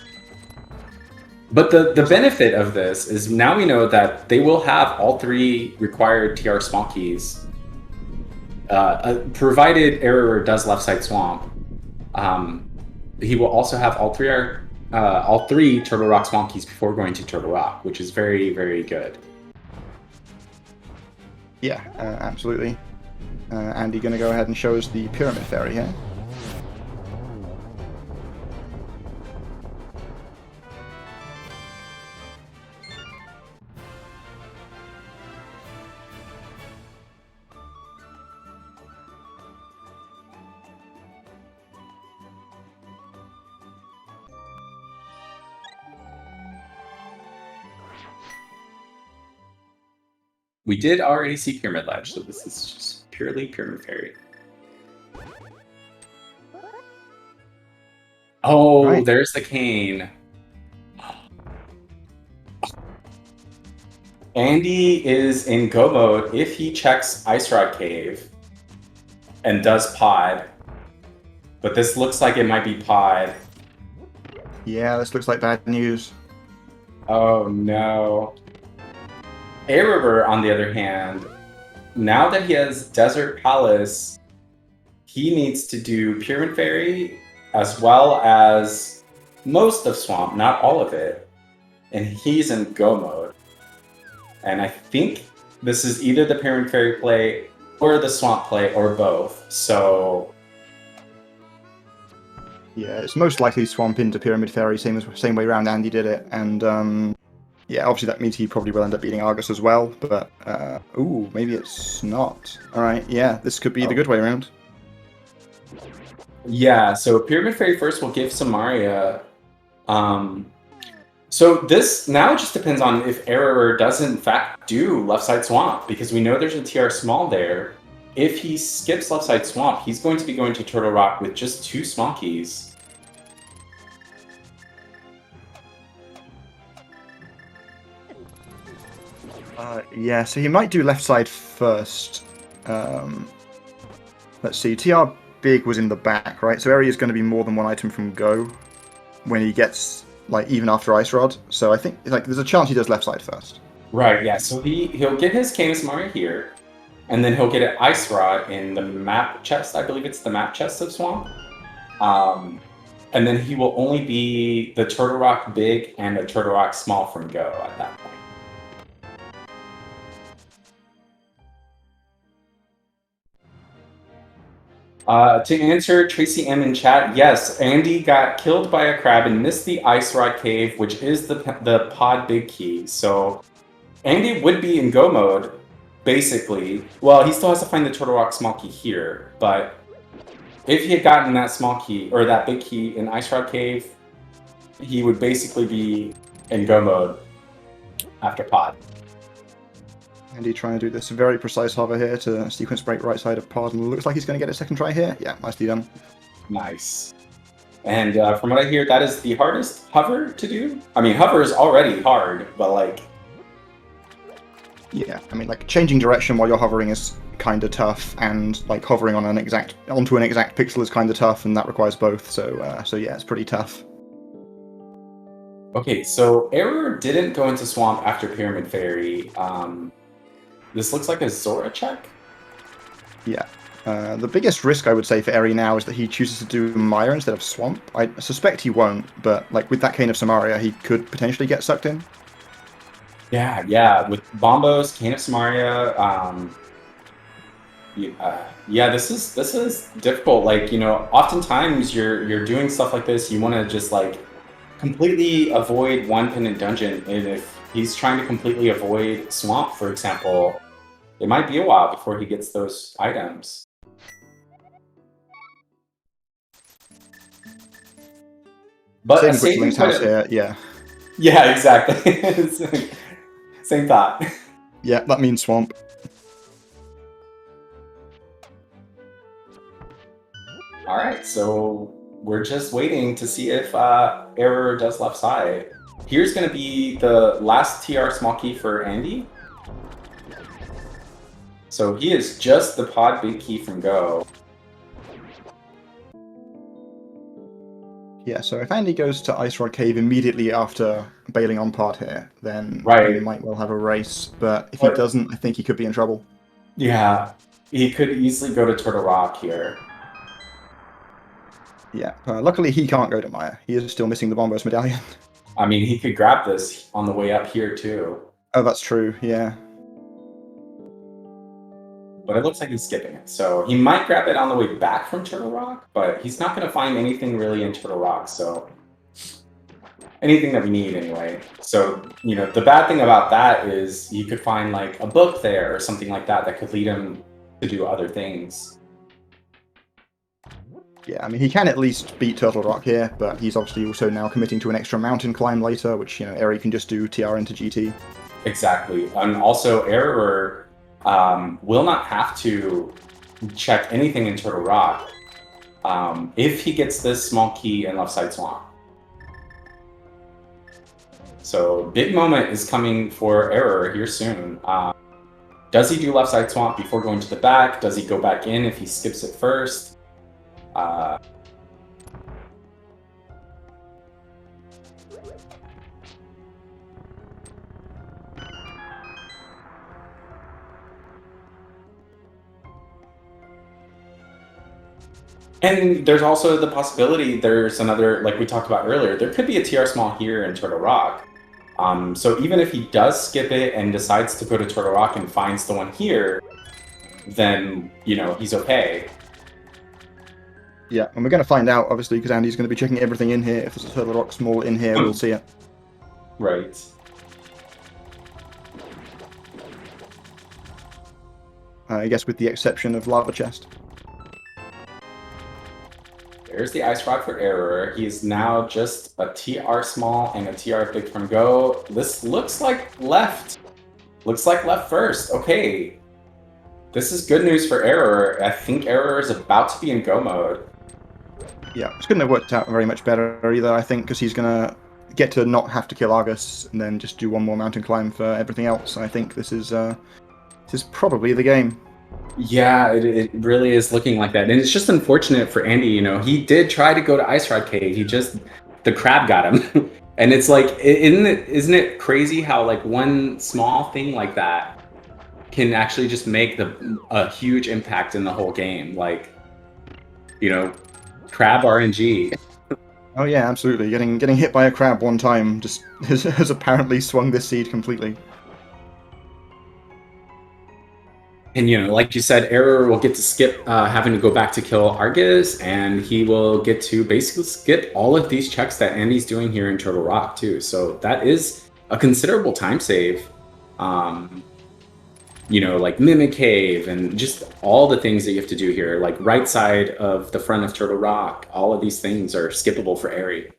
the benefit of this is now we know that they will have all three required TR small keys, provided Error does left side Swamp. He will also have all three Turtle Rock small keys before going to Turtle Rock, which is very, very good. Yeah, absolutely. Andy going to go ahead and show us the Pyramid Fairy here. We did already see Pyramid Ledge, so this is just purely Pyramid Fairy. Oh, right. There's the cane. Andy is in go mode if he checks Ice Rod Cave and does Pod. But this looks like it might be Pod. Yeah, this looks like bad news. Oh no. Eriror, on the other hand, now that he has Desert Palace, he needs to do Pyramid Fairy as well as most of Swamp, not all of it. and he's in go mode. And I think this is either the Pyramid Fairy play or the Swamp play or both. So Yeah, it's most likely Swamp into Pyramid Fairy, same way around Andy did it, and yeah, obviously that means he probably will end up beating Argus as well, but ooh, maybe it's not. Alright, yeah, this could be the good way around. yeah, so Pyramid Fairy first will give Samaria. So this now just depends on if Eriror does in fact do left side swamp, because we know there's a TR small there. If he skips left side swamp, he's going to be going to Turtle Rock with just 2 small keys. Yeah, so he might do left side first. Let's see, TR big was in the back, right? So area is going to be more than 1 item from go when he gets, like, even after Ice Rod. So I think, like, there's a chance he does left side first. Right, yeah, so he'll get his Canis Mari here, and then he'll get an Ice Rod in the map chest. I believe it's the map chest of Swamp. And then he will only be the Turtle Rock big and a Turtle Rock small from go at that point. To answer Tracy M in chat, yes, Andy got killed by a crab and missed the Ice Rod Cave, which is the pod big key. So Andy would be in go mode, basically. Well, he still has to find the Turtle Rock small key here, but if he had gotten that small key, or that big key in Ice Rod Cave, he would basically be in go mode after pod. Andy trying to do this very precise hover here to sequence break right side of pod, and looks like he's going to get a second try here. Yeah, nicely done. Nice. And from what I hear, that is the hardest hover to do. I mean, hover is already hard, but like... Yeah, I mean, like, changing direction while you're hovering is kind of tough, and, like, hovering on onto an exact pixel is kind of tough, and that requires both, so yeah, it's pretty tough. Okay, so Error didn't go into Swamp after Pyramid Fairy. This looks like a Zora check? Yeah. The biggest risk, I would say, for Eri now is that he chooses to do Maya instead of Swamp. I suspect he won't, but, like, with that Cane of Samaria, he could potentially get sucked in. Yeah, with Bombos, Cane of Samaria, yeah, this is difficult. Like, you know, oftentimes you're doing stuff like this, you want to just, like, completely avoid one pin in dungeon, and if he's trying to completely avoid Swamp, for example, it might be a while before he gets those items. But Same with Link's house here, yeah. Yeah, exactly. Same thought. Yeah, that means Swamp. All right, so we're just waiting to see if Error does left side. Here's going to be the last TR small key for Andy. So he is just the pod big key from go. Yeah, so if Andy goes to Ice Rod Cave immediately after bailing on pod here, then he might well have a race. But if he doesn't, I think he could be in trouble. Yeah, he could easily go to Turtle Rock here. Yeah, luckily he can't go to Maya. He is still missing the Bombos medallion. I mean, he could grab this on the way up here too. Oh, that's true, yeah. But it looks like he's skipping it. So he might grab it on the way back from Turtle Rock, but he's not going to find anything really in Turtle Rock. So anything that we need anyway. So, you know, the bad thing about that is you could find like a book there or something like that that could lead him to do other things. Yeah, I mean, he can at least beat Turtle Rock here, but he's obviously also now committing to an extra mountain climb later, which, you know, Eri can just do TR into GT. Exactly. And also, Error will not have to check anything in Turtle Rock if he gets this small key in left side swamp. So big moment is coming for Error here soon. Does he do left side swamp before going to the back? Does he go back in if he skips it first? And there's also the possibility there's another, like we talked about earlier, there could be a TR small here in Turtle Rock. So even if he does skip it and decides to go to Turtle Rock and finds the one here, then, you know, he's okay. Yeah, and we're going to find out, obviously, because Andy's going to be checking everything in here. If there's a Turtle Rock small in here, we'll see it. Right. I guess with the exception of Lava Chest. There's the Ice Rod for Error. He's now just a TR small and a TR big from go. This looks like left. Looks like left first. Okay. This is good news for Error. I think Error is about to be in go mode. Yeah, it's couldn't have worked out very much better either, I think, because he's going to get to not have to kill Argus and then just do one more mountain climb for everything else. I think this is probably the game. Yeah, it really is looking like that. And it's just unfortunate for Andy, you know, he did try to go to Ice Rod Cave. The crab got him. And it's like, isn't it crazy how like one small thing like that can actually just make a huge impact in the whole game? Like, you know, crab RNG. Oh yeah, absolutely. Getting hit by a crab one time just has apparently swung this seed completely. And, you know, like you said, Error will get to skip having to go back to kill Argus, and he will get to basically skip all of these checks that Andy's doing here in Turtle Rock, too. So that is a considerable time save. You know, like Mimic Cave and just all the things that you have to do here, like right side of the front of Turtle Rock, all of these things are skippable for Airy.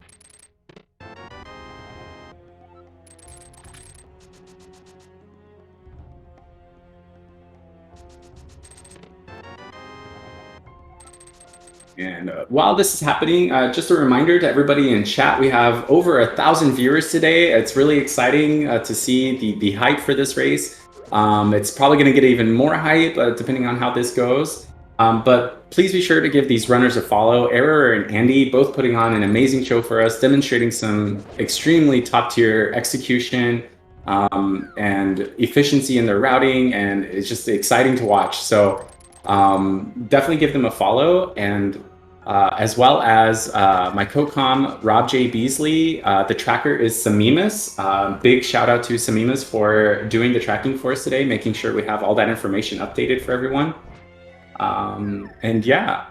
And while this is happening, just a reminder to everybody in chat, we have over 1,000 viewers today. It's really exciting to see the hype for this race. It's probably going to get even more hype depending on how this goes. But please be sure to give these runners a follow. Error and Andy both putting on an amazing show for us, demonstrating some extremely top-tier execution and efficiency in their routing, and it's just exciting to watch. So definitely give them a follow, and as well as my co-com Rob J. Beasley. The tracker is Samimus. Big shout out to Samimus for doing the tracking for us today, making sure we have all that information updated for everyone. And yeah,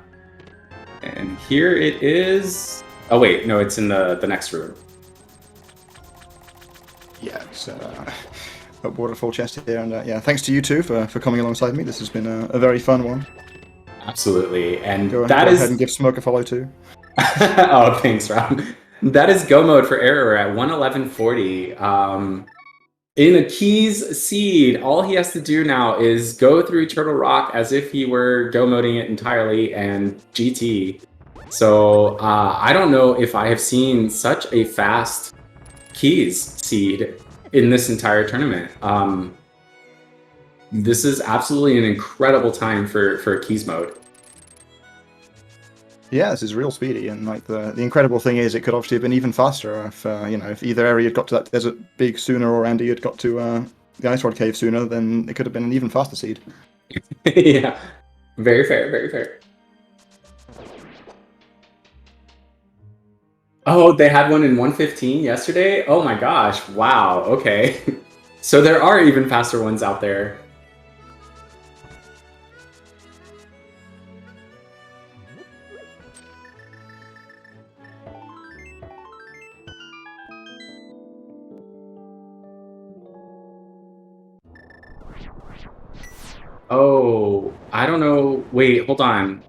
and here it is. Oh wait, no, it's in the next room. Yeah, it's a waterfall chest here, and yeah, thanks to you two for coming alongside me. This has been a very fun one. Absolutely, and Go that ahead and give Smoke a follow too. Oh, thanks, Rob. That is go mode for Error at 111.40. In a Keys seed, all he has to do now is go through Turtle Rock as if he were go moding it entirely and GT. So I don't know if I have seen such a fast Keys seed in this entire tournament. This is absolutely an incredible time for Keys mode. Yeah, this is real speedy, and like the incredible thing is, it could obviously have been even faster if you know, if either Eri had got to that desert big sooner or Andy had got to the Ice Rod Cave sooner, then it could have been an even faster seed. Yeah, very fair, very fair. Oh, they had one in 115 yesterday? Oh my gosh, wow, okay. So there are even faster ones out there. Oh, I don't know. Wait, hold on.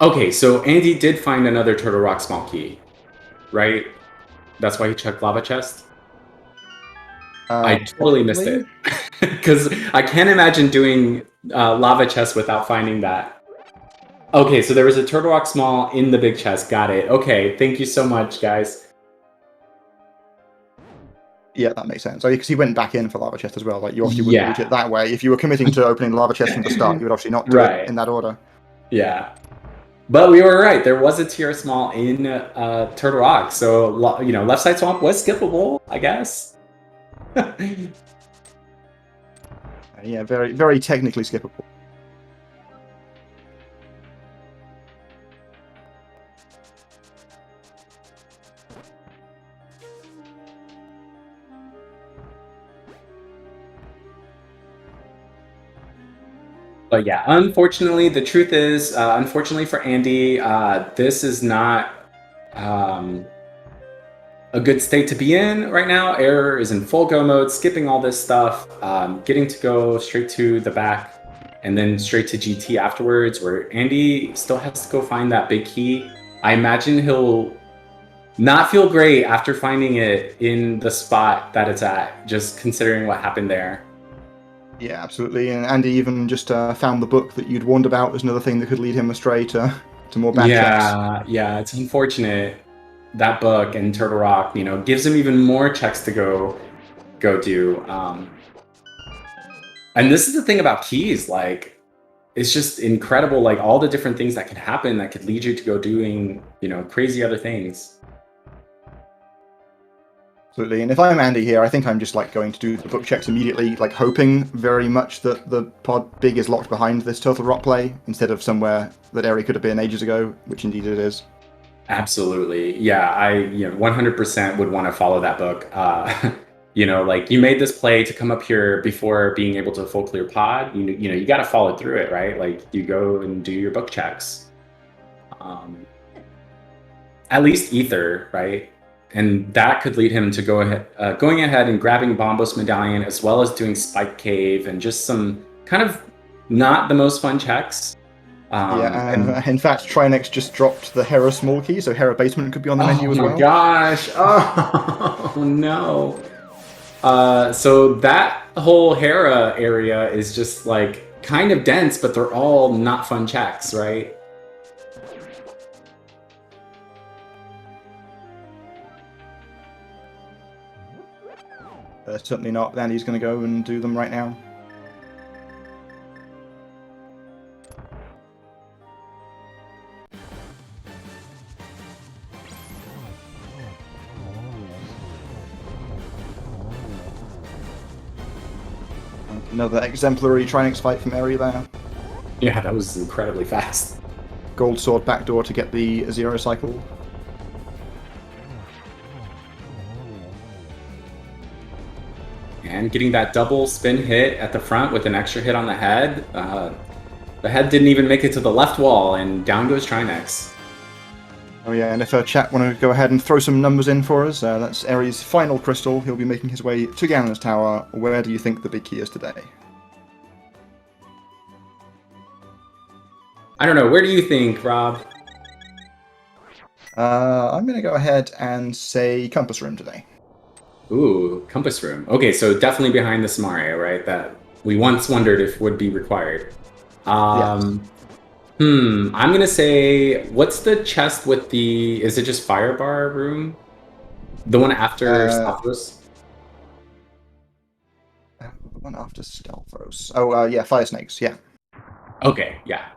Okay, so Andy did find another Turtle Rock small key, right? That's why he checked Lava Chest? I totally missed it. Because I can't imagine doing Lava Chest without finding that. Okay, so there was a Turtle Rock small in the big chest. Got it. Okay, thank you so much, guys. Yeah, that makes sense. Because he went back in for Lava Chest as well. Like, you obviously wouldn't route it that way. If you were committing to opening Lava Chest from the start, you would obviously not do it in that order. Yeah. But we were right. There was a TR small in Turtle Rock. So, you know, left side swamp was skippable, I guess. Yeah, very, very technically skippable. But yeah, unfortunately, the truth is, unfortunately for Andy, this is not a good state to be in right now. Error is in full go mode, skipping all this stuff, getting to go straight to the back and then straight to GT afterwards, where Andy still has to go find that big key. I imagine he'll not feel great after finding it in the spot that it's at, just considering what happened there. Yeah, absolutely. And Andy even just found the book that you'd warned about as another thing that could lead him astray to more bad checks. Yeah, it's unfortunate. That book and Turtle Rock, gives him even more checks to go do. And this is the thing about keys, like, it's just incredible, like all the different things that could happen that could lead you to go doing, crazy other things. Absolutely. And if I'm Andy here, I think I'm just like going to do the book checks immediately, like hoping very much that the pod big is locked behind this Turtle Rock play instead of somewhere that area could have been ages ago, which indeed it is. Absolutely. Yeah, I 100% would want to follow that book. Like you made this play to come up here before being able to full clear pod. You got to follow through it, right? Like you go and do your book checks. At least Ether, right? And that could lead him to going ahead and grabbing Bombos Medallion, as well as doing Spike Cave and just some kind of not the most fun checks. In fact, Trinex just dropped the Hera small key, so Hera Basement could be on the menu as well. Oh my gosh! Oh no! So that whole Hera area is just like kind of dense, but they're all not fun checks, right? Certainly not. Andy's going to go and do them right now. Another exemplary Trinex fight from Eri there. Yeah, that was incredibly fast. Gold Sword backdoor to get the zero cycle. And getting that double spin hit at the front with an extra hit on the head. The head didn't even make it to the left wall, and down goes Trinex. Oh yeah, and if chat want to go ahead and throw some numbers in for us, that's Eri's final crystal. He'll be making his way to Ganon's Tower. Where do you think the big key is today? I don't know. Where do you think, Rob? I'm going to go ahead and say Compass Room today. Ooh, Compass Room. Okay, so definitely behind the Samaria, right? That we once wondered if would be required. Yes. I'm gonna say, what's the chest with the? Is it just Firebar Room? The one after Stalfos? The one after Stalfos. Oh, yeah, Fire Snakes. Yeah. Okay, yeah.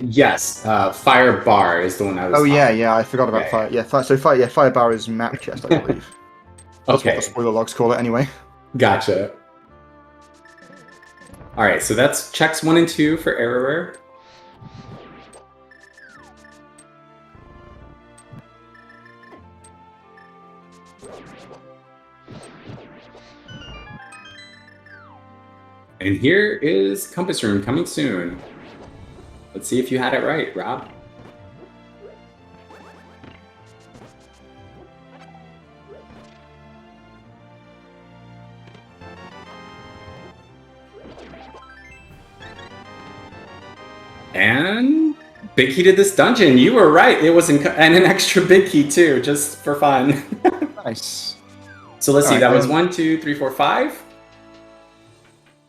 Yes, Fire Bar is the one I was. Oh yeah, I forgot about Fire. Yeah, Fire Bar is map chest, I believe. That's what the spoiler logs call it, anyway. Gotcha. All right, so that's checks 1 and 2 for Eriror. And here is Compass Room coming soon. Let's see if you had it right, Rob. And big key to this dungeon. You were right. It was and an extra big key too, just for fun. Nice. So let's see. That was 1, 2, 3, 4, 5.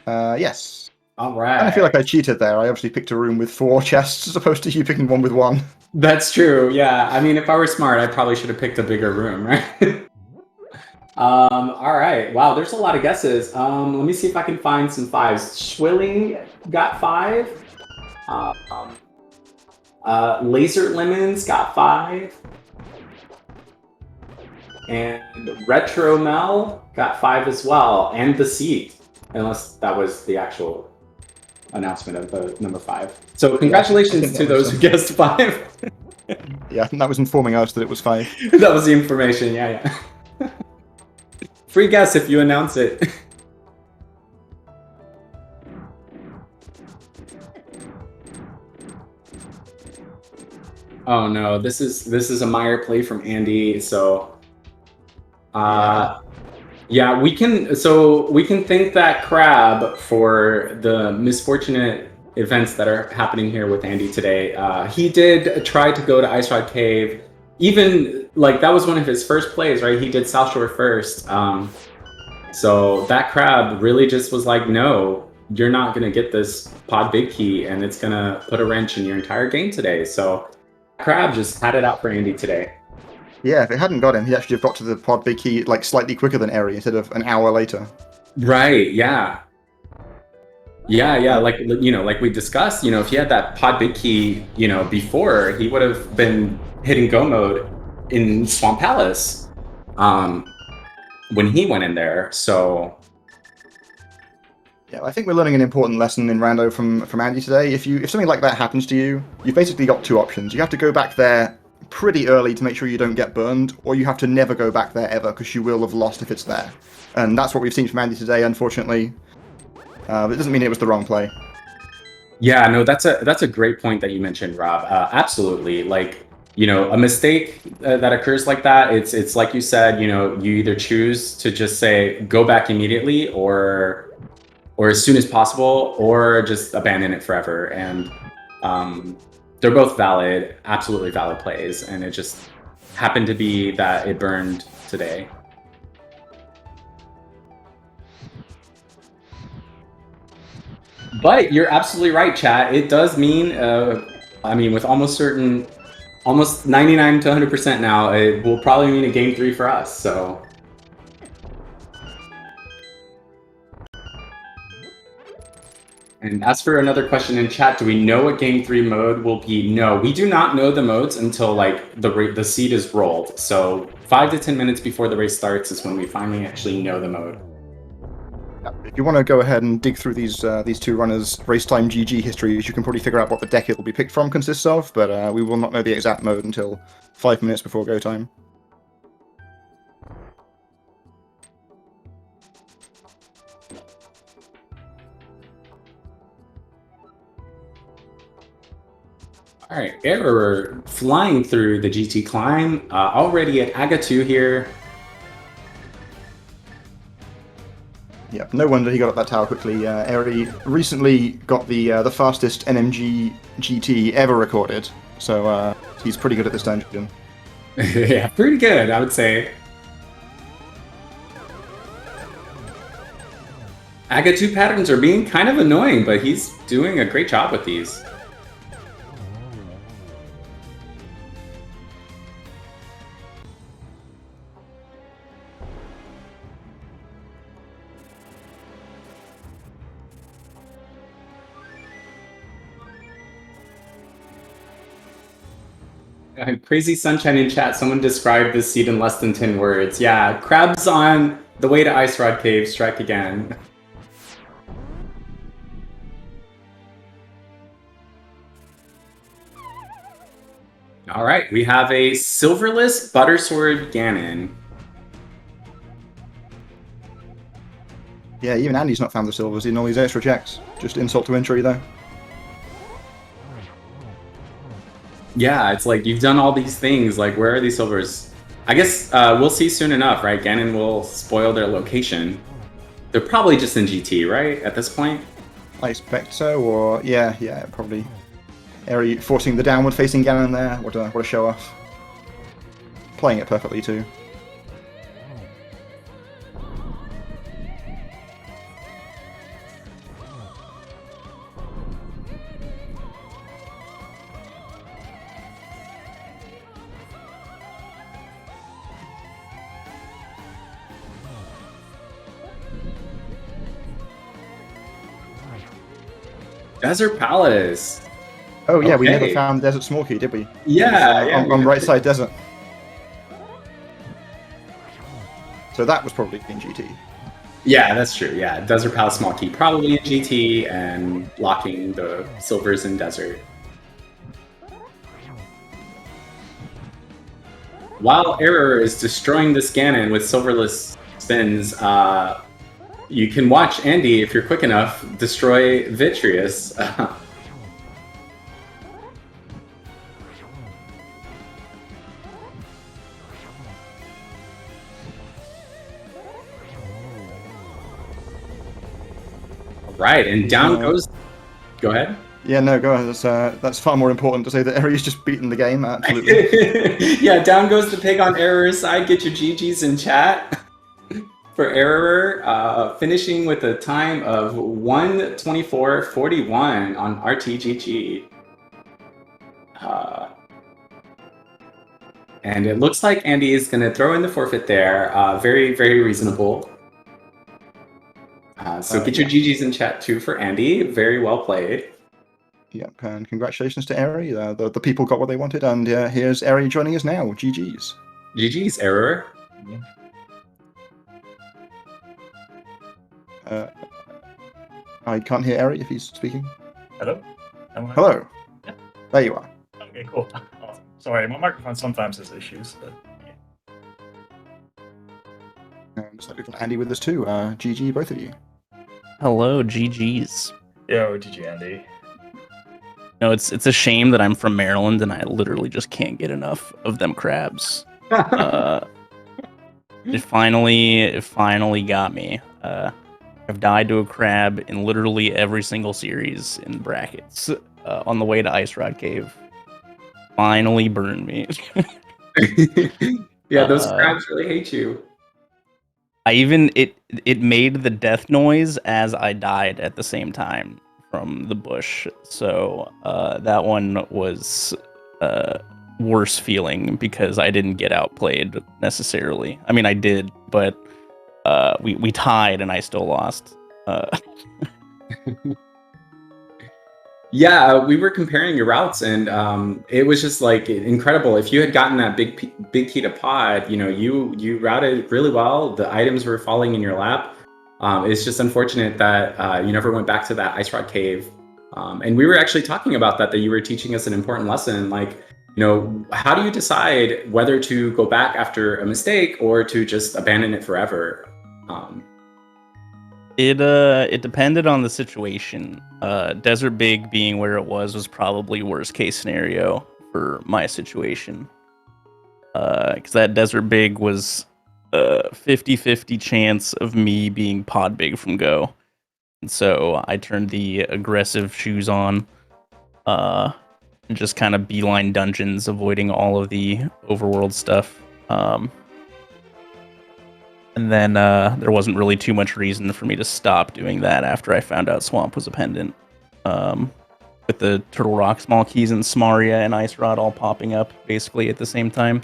Yes. All right. I feel like I cheated there. I obviously picked a room with 4 chests as opposed to you picking one with 1. That's true. Yeah. I mean, if I were smart, I probably should have picked a bigger room, right? All right. Wow. There's a lot of guesses. Let me see if I can find some 5s. Schwilling got 5. Laser Lemons got 5. And Retro Mel got 5 as well, and the seat, unless that was the actual announcement of the number 5. So congratulations to those who guessed 5. Yeah, I think that was informing us that it was 5. That was the information, yeah. Free guess if you announce it. Oh no, this is a Meyer play from Andy. So, yeah, we can thank that crab for the misfortunate events that are happening here with Andy today. He did try to go to Ice Rod Cave, even like that was one of his first plays, right? He did South Shore first. So that crab really just was like, no, you're not gonna get this pod big key, and it's gonna put a wrench in your entire game today. So crab just had it out for Andy today. Yeah, if it hadn't got him, he'd actually have got to the pod big key like slightly quicker than Eri instead of an hour later. Right, yeah. Yeah, like, you know, like we discussed, you know, if he had that pod big key, you know, before, he would have been hitting go mode in Swamp Palace when he went in there. So yeah, I think we're learning an important lesson in Rando from Andy today. If something like that happens to you, you've basically got 2 options. You have to go back there pretty early to make sure you don't get burned, or you have to never go back there ever because you will have lost if it's there. And that's what we've seen from Andy today, unfortunately. But it doesn't mean it was the wrong play. yeah, no, that's a great point that you mentioned, Rob. Absolutely, like, you know, a mistake that occurs like that, it's like you said, you know, you either choose to just say go back immediately, or as soon as possible, or just abandon it forever. And they're both valid, absolutely valid plays, and it just happened to be that it burned today. But you're absolutely right, chat. It does mean, I mean, with almost 99 to 100% now, it will probably mean a game 3 for us. So. And as for another question in chat, do we know what game 3 mode will be? No, we do not know the modes until like the seed is rolled. So 5 to 10 minutes before the race starts is when we finally actually know the mode. If you want to go ahead and dig through these 2 runners' race time GG histories, you can probably figure out what the deck it will be picked from consists of, but we will not know the exact mode until 5 minutes before go time. All right, Eriror flying through the GT climb, already at Aga 2 here. Yeah, no wonder he got up that tower quickly. Eri recently got the fastest NMG GT ever recorded, so he's pretty good at this dungeon. Yeah, pretty good, I would say. Aga 2 patterns are being kind of annoying, but he's doing a great job with these. Crazy Sunshine in chat, someone described this seed in less than 10 words. Yeah, crabs on the way to Ice Rod Cave, strike again. All right, we have a silverless Buttersword Ganon. Yeah, even Andy's not found the silvers in all these extra checks. Just insult to injury, though. Yeah, it's like, you've done all these things, like, where are these silvers? I guess we'll see soon enough, right? Ganon will spoil their location. They're probably just in GT, right, at this point? I expect so, or... yeah, probably. Eri forcing the downward-facing Ganon there. What a show-off. Playing it perfectly, too. Desert Palace. Oh yeah, okay. We never found Desert Small Key, did we? Yeah, on right side desert. So that was probably in GT. Yeah, that's true. Yeah, Desert Palace small key probably in GT, and locking the silvers in Desert. While Error is destroying this Ganon with silverless spins, you can watch Andy, if you're quick enough, destroy Vitreous. Right, and down goes... Go ahead. Yeah, no, go ahead. That's far more important to say that Eri's just beaten the game, absolutely. Yeah, down goes the pig on Error's side. Get your GGs in chat for Error, finishing with a time of 1:24.41 on RTGG. And it looks like Andy is going to throw in the forfeit there. Very, very reasonable. So get your GGs in chat too for Andy. Very well played. Yep, and congratulations to Eri. The people got what they wanted, and here's Eri joining us now. GGs. GGs, Error. I can't hear Eri if he's speaking. Hello? Hello. Yeah. There you are. Okay, cool. Awesome. Sorry, my microphone sometimes has issues. But, yeah. Looks like we've got Andy with us too. GG, both of you. Hello, GGs. Yo, GG, Andy. No, it's a shame that I'm from Maryland and I literally just can't get enough of them crabs. It finally got me. I've died to a crab in literally every single series in brackets on the way to Ice Rod Cave. Finally burned me. Yeah, those crabs really hate you. It made the death noise as I died at the same time from the bush. So that one was worse feeling because I didn't get outplayed necessarily. I mean, I did, but we tied and I still lost. Yeah, we were comparing your routes, and it was just like incredible. If you had gotten that big key to pod, you routed really well. The items were falling in your lap. It's just unfortunate that you never went back to that Ice Rock Cave. And we were actually talking about that you were teaching us an important lesson. Like, how do you decide whether to go back after a mistake or to just abandon it forever? It depended on the situation. Desert Big being where it was probably worst case scenario for my situation. Because that Desert Big was 50-50 chance of me being pod big from go. And so I turned the aggressive shoes on and just kind of beeline dungeons, avoiding all of the overworld stuff. And then there wasn't really too much reason for me to stop doing that after I found out Swamp was a pendant. With the Turtle Rock small keys and Smaria and Ice Rod all popping up basically at the same time.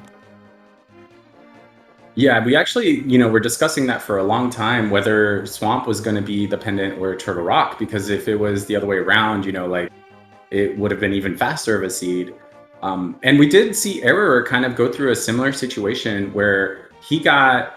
Yeah, we actually, were discussing that for a long time, whether Swamp was going to be the pendant or Turtle Rock, because if it was the other way around, it would have been even faster of a seed. And we did see Error kind of go through a similar situation where he got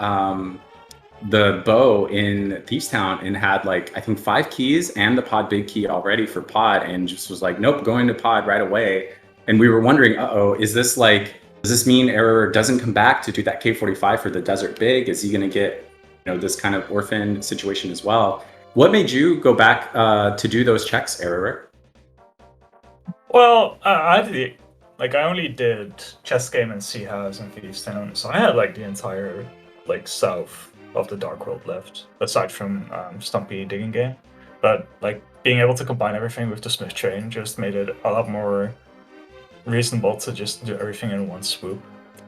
the bow in Thieves Town and had I think 5 keys and the pod big key already for pod, and just was like, nope, going to pod right away. And we were wondering, is this does this mean Error doesn't come back to do that K45 for the Desert Big? Is he going to get this kind of orphan situation as well? What made you go back to do those checks, Error? Well, I only did Chess Game and Sea House and Thieves Town, so I had the entire south of the Dark World left, aside from Stumpy Digging Game. But being able to combine everything with the Smith Chain just made it a lot more reasonable to just do everything in one swoop.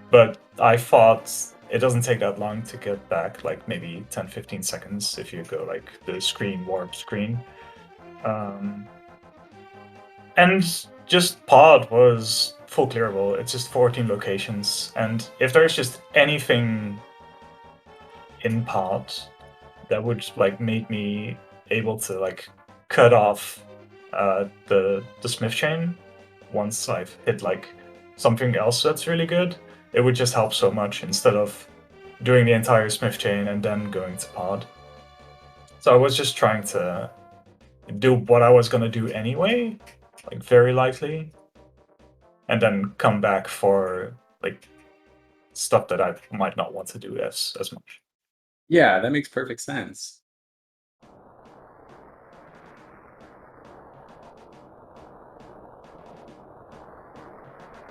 But I thought it doesn't take that long to get back, maybe 10-15 seconds if you go the warp screen. And just pod was full clearable. It's just 14 locations, and if there's just anything in pod that would make me able to cut off the Smith Chain once I've hit something else that's really good, it would just help so much instead of doing the entire Smith chain and then going to pod. So I was just trying to do what I was gonna do anyway, like very lightly, and then come back for like stuff that I might not want to do as much. Yeah, that makes perfect sense.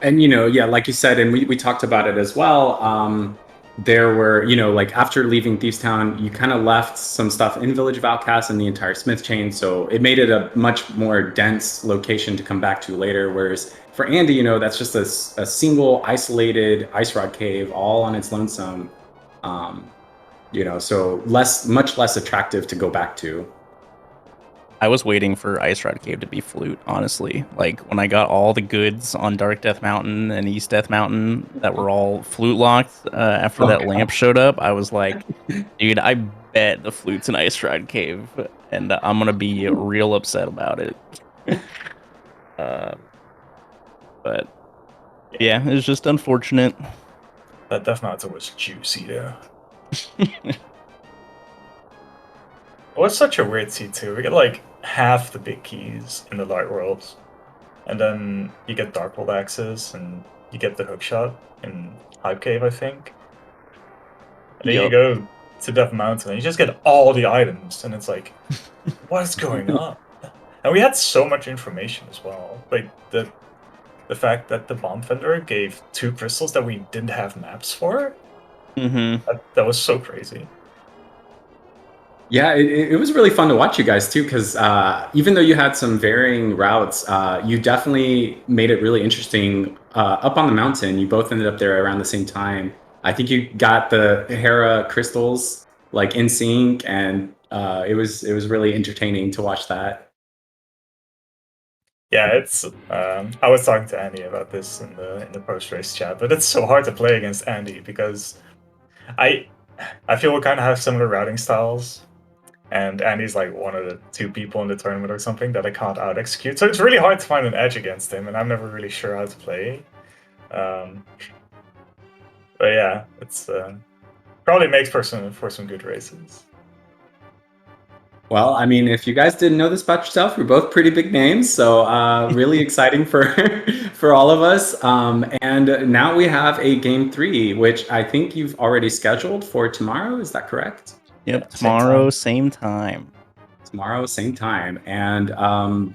And yeah, like you said, and we talked about it as well. There were, like after leaving Thieves Town, you kind of left some stuff in Village of Outcasts and the entire Smith chain, so it made it a much more dense location to come back to later. Whereas for Andy, that's just a single isolated ice rod cave all on its lonesome. So much less attractive to go back to. I was waiting for Ice Rod Cave to be Flute, honestly. Like, when I got all the goods on Dark Death Mountain and East Death Mountain that were all Flute locked after that lamp showed up, I was like, dude, I bet the Flute's an Ice Rod Cave, and I'm going to be real upset about it. But, yeah, it's just unfortunate. That Death Mountain was juicy, though. It was such a weird seed, too. We get, like, half the big keys in the Light World, and then you get Dark World access, and you get the hookshot in Hype Cave, I think. And then you go to Death Mountain, and you just get all the items, and it's like, what is going on? And we had so much information as well. Like, the fact that the Bomb Fender gave 2 crystals that we didn't have maps for, that was so crazy. Yeah, it was really fun to watch you guys too, because even though you had some varying routes, you definitely made it really interesting. Up on the mountain, you both ended up there around the same time. I think you got the Hera crystals like in sync, and it was really entertaining to watch that. Yeah, it's. I was talking to Andy about this in the post race chat, but it's so hard to play against Andy because I feel we kind of have similar routing styles. And Andy's like one of the 2 people in the tournament or something that I can't out execute. So it's really hard to find an edge against him, and I'm never really sure how to play. But yeah, it's probably makes for some good races. Well, I mean, if you guys didn't know this about yourself, you're both pretty big names, so really exciting for all of us. And now we have a game 3, which I think you've already scheduled for tomorrow. Is that correct? Yep, Yeah, tomorrow, same time. Tomorrow, same time. And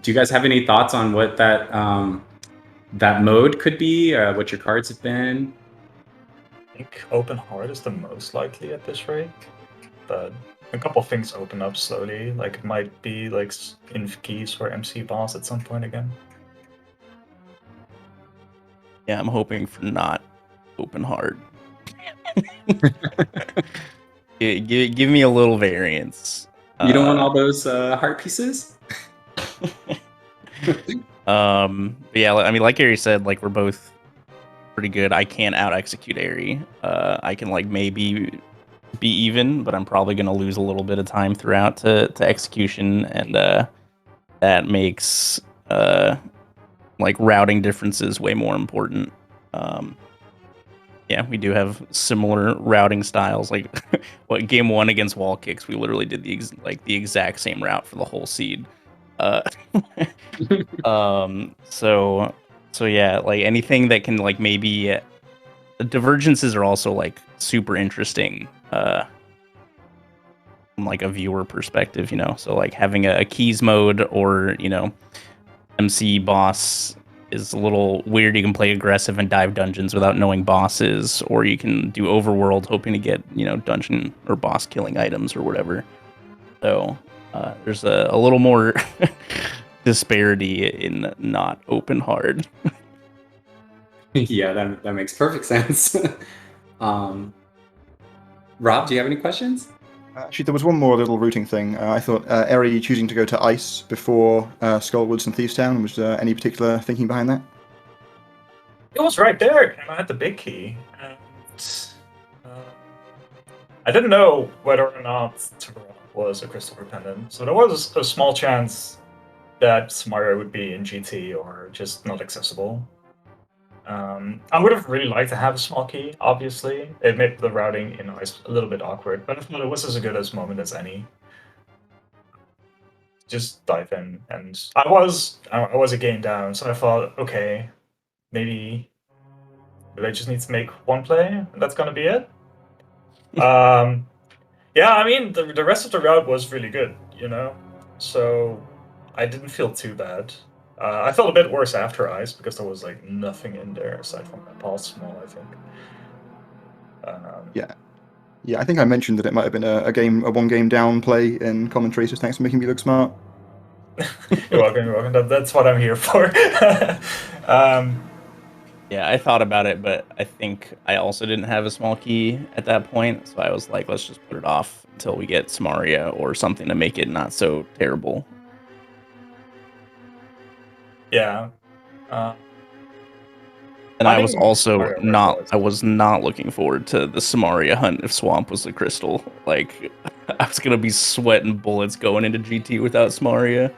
do you guys have any thoughts on what that that mode could be? What your cards have been? I think open hard is the most likely at this rate, but a couple things open up slowly. Like it might be like in keys for MC boss at some point again. Yeah, I'm hoping for not open hard. Give me a little variance. You don't want all those heart pieces? Yeah, I mean, like Gary said, like we're both pretty good. I can't out execute Ari. I can like maybe be even, but I'm probably gonna lose a little bit of time throughout to execution, and that makes like routing differences way more important. Yeah, we do have similar routing styles. Like, what game 1 against wall kicks, we literally did the exact same route for the whole seed. So yeah, like anything that can like maybe divergences are also like super interesting from like a viewer perspective, So like having a keys mode or MC boss is a little weird. You can play aggressive and dive dungeons without knowing bosses, or you can do overworld hoping to get dungeon or boss killing items or whatever. So there's a little more disparity in not open hard. Yeah, that makes perfect sense. Rob, do you have any questions? Actually, there was one more little routing thing. I thought Eri choosing to go to Ice before Skullwoods and Thieves Town, was there any particular thinking behind that? It was right there, and I had the big key. And I didn't know whether or not Tyrell was a crystal pendant, so there was a small chance that Mario would be in GT or just not accessible. I would have really liked to have a small key, obviously. It made the routing in ice a little bit awkward, but I thought it was as good a moment as any. Just dive in, and I was a game down, so I thought, okay, maybe I just need to make one play, and that's gonna be it. Yeah, I mean, the rest of the route was really good, you know? So I didn't feel too bad. I felt a bit worse after ice because there was like nothing in there aside from that pulse small, I think. Yeah. Yeah, I think I mentioned that it might have been a one game down play in commentary, so thanks for making me look smart. You're welcome, you're welcome. That's what I'm here for. Yeah, I thought about it, but I think I also didn't have a small key at that point, so I was like, let's just put it off until we get Samaria or something to make it not so terrible. Yeah. And I was think also Samaria worked well. I was not looking forward to the Samaria hunt if Swamp was the crystal. Like, I was gonna be sweating bullets going into GT without Samaria.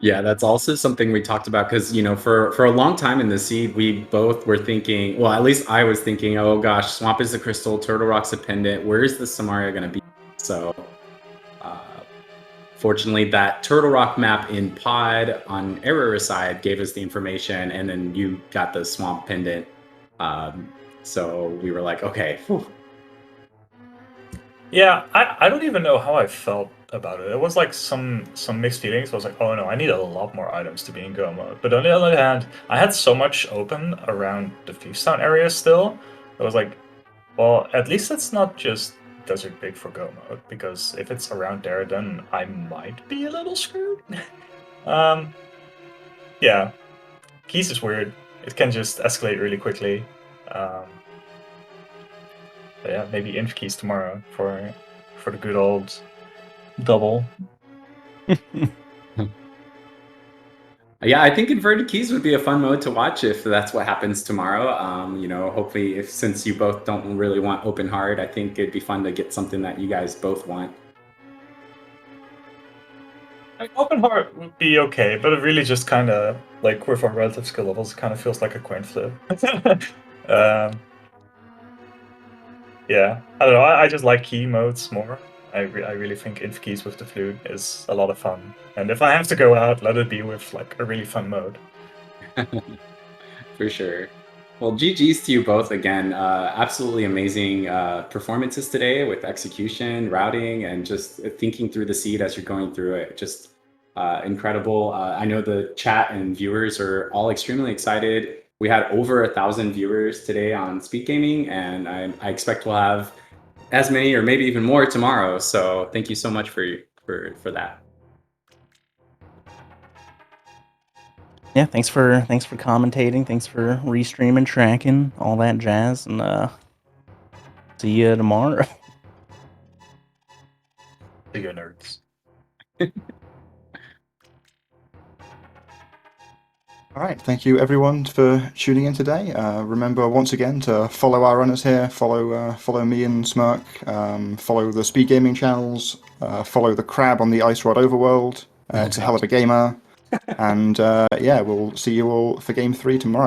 Yeah, that's also something we talked about because, you know, for a long time in the seed, we both were thinking, well, at least I was thinking, oh gosh, Swamp is the crystal, Turtle Rock's a pendant. Where is the Samaria going to be? So, fortunately, that Turtle Rock map in Pod on Eriror side gave us the information, and then you got the Swamp pendant. So we were like, okay. Whew. Yeah, I don't even know how I felt about it. It was like some mixed feelings. I was like, oh no, I need a lot more items to be in go mode. But on the other hand, I had so much open around the Thiefstown area still. I was like, well, at least it's not just Desert Big for go mode, because if it's around there, then I might be a little screwed. Yeah, Keys is weird. It can just escalate really quickly. But yeah, maybe Inf Keys tomorrow for the good old double. Yeah, I think Inverted Keys would be a fun mode to watch if that's what happens tomorrow. You know, hopefully, if since you both don't really want open hard, I think it'd be fun to get something that you guys both want. Like, open heart would be okay, but it really just kind of, like, with our relative skill levels, kind of feels like a coin flip. Yeah, I don't know. I just like key modes more. I really think inf keys with the flute is a lot of fun. And if I have to go out, let it be with like a really fun mode. For sure. Well, GG's to you both again. Absolutely amazing performances today with execution, routing, and just thinking through the seed as you're going through it. Just incredible. I know the chat and viewers are all extremely excited. We had over 1,000 viewers today on SpeedGaming, and I expect we'll have as many or maybe even more tomorrow. So thank you so much for that. Yeah, thanks for commentating, thanks for restreaming, tracking, all that jazz, and see you tomorrow. See you, nerds. All right, thank you everyone for tuning in today. Remember once again to follow our runners here, follow me and Smirk, follow the Speed Gaming channels, follow the Crab on the Ice Rod Overworld. It's a hell of a gamer, and yeah, we'll see you all for Game 3 tomorrow.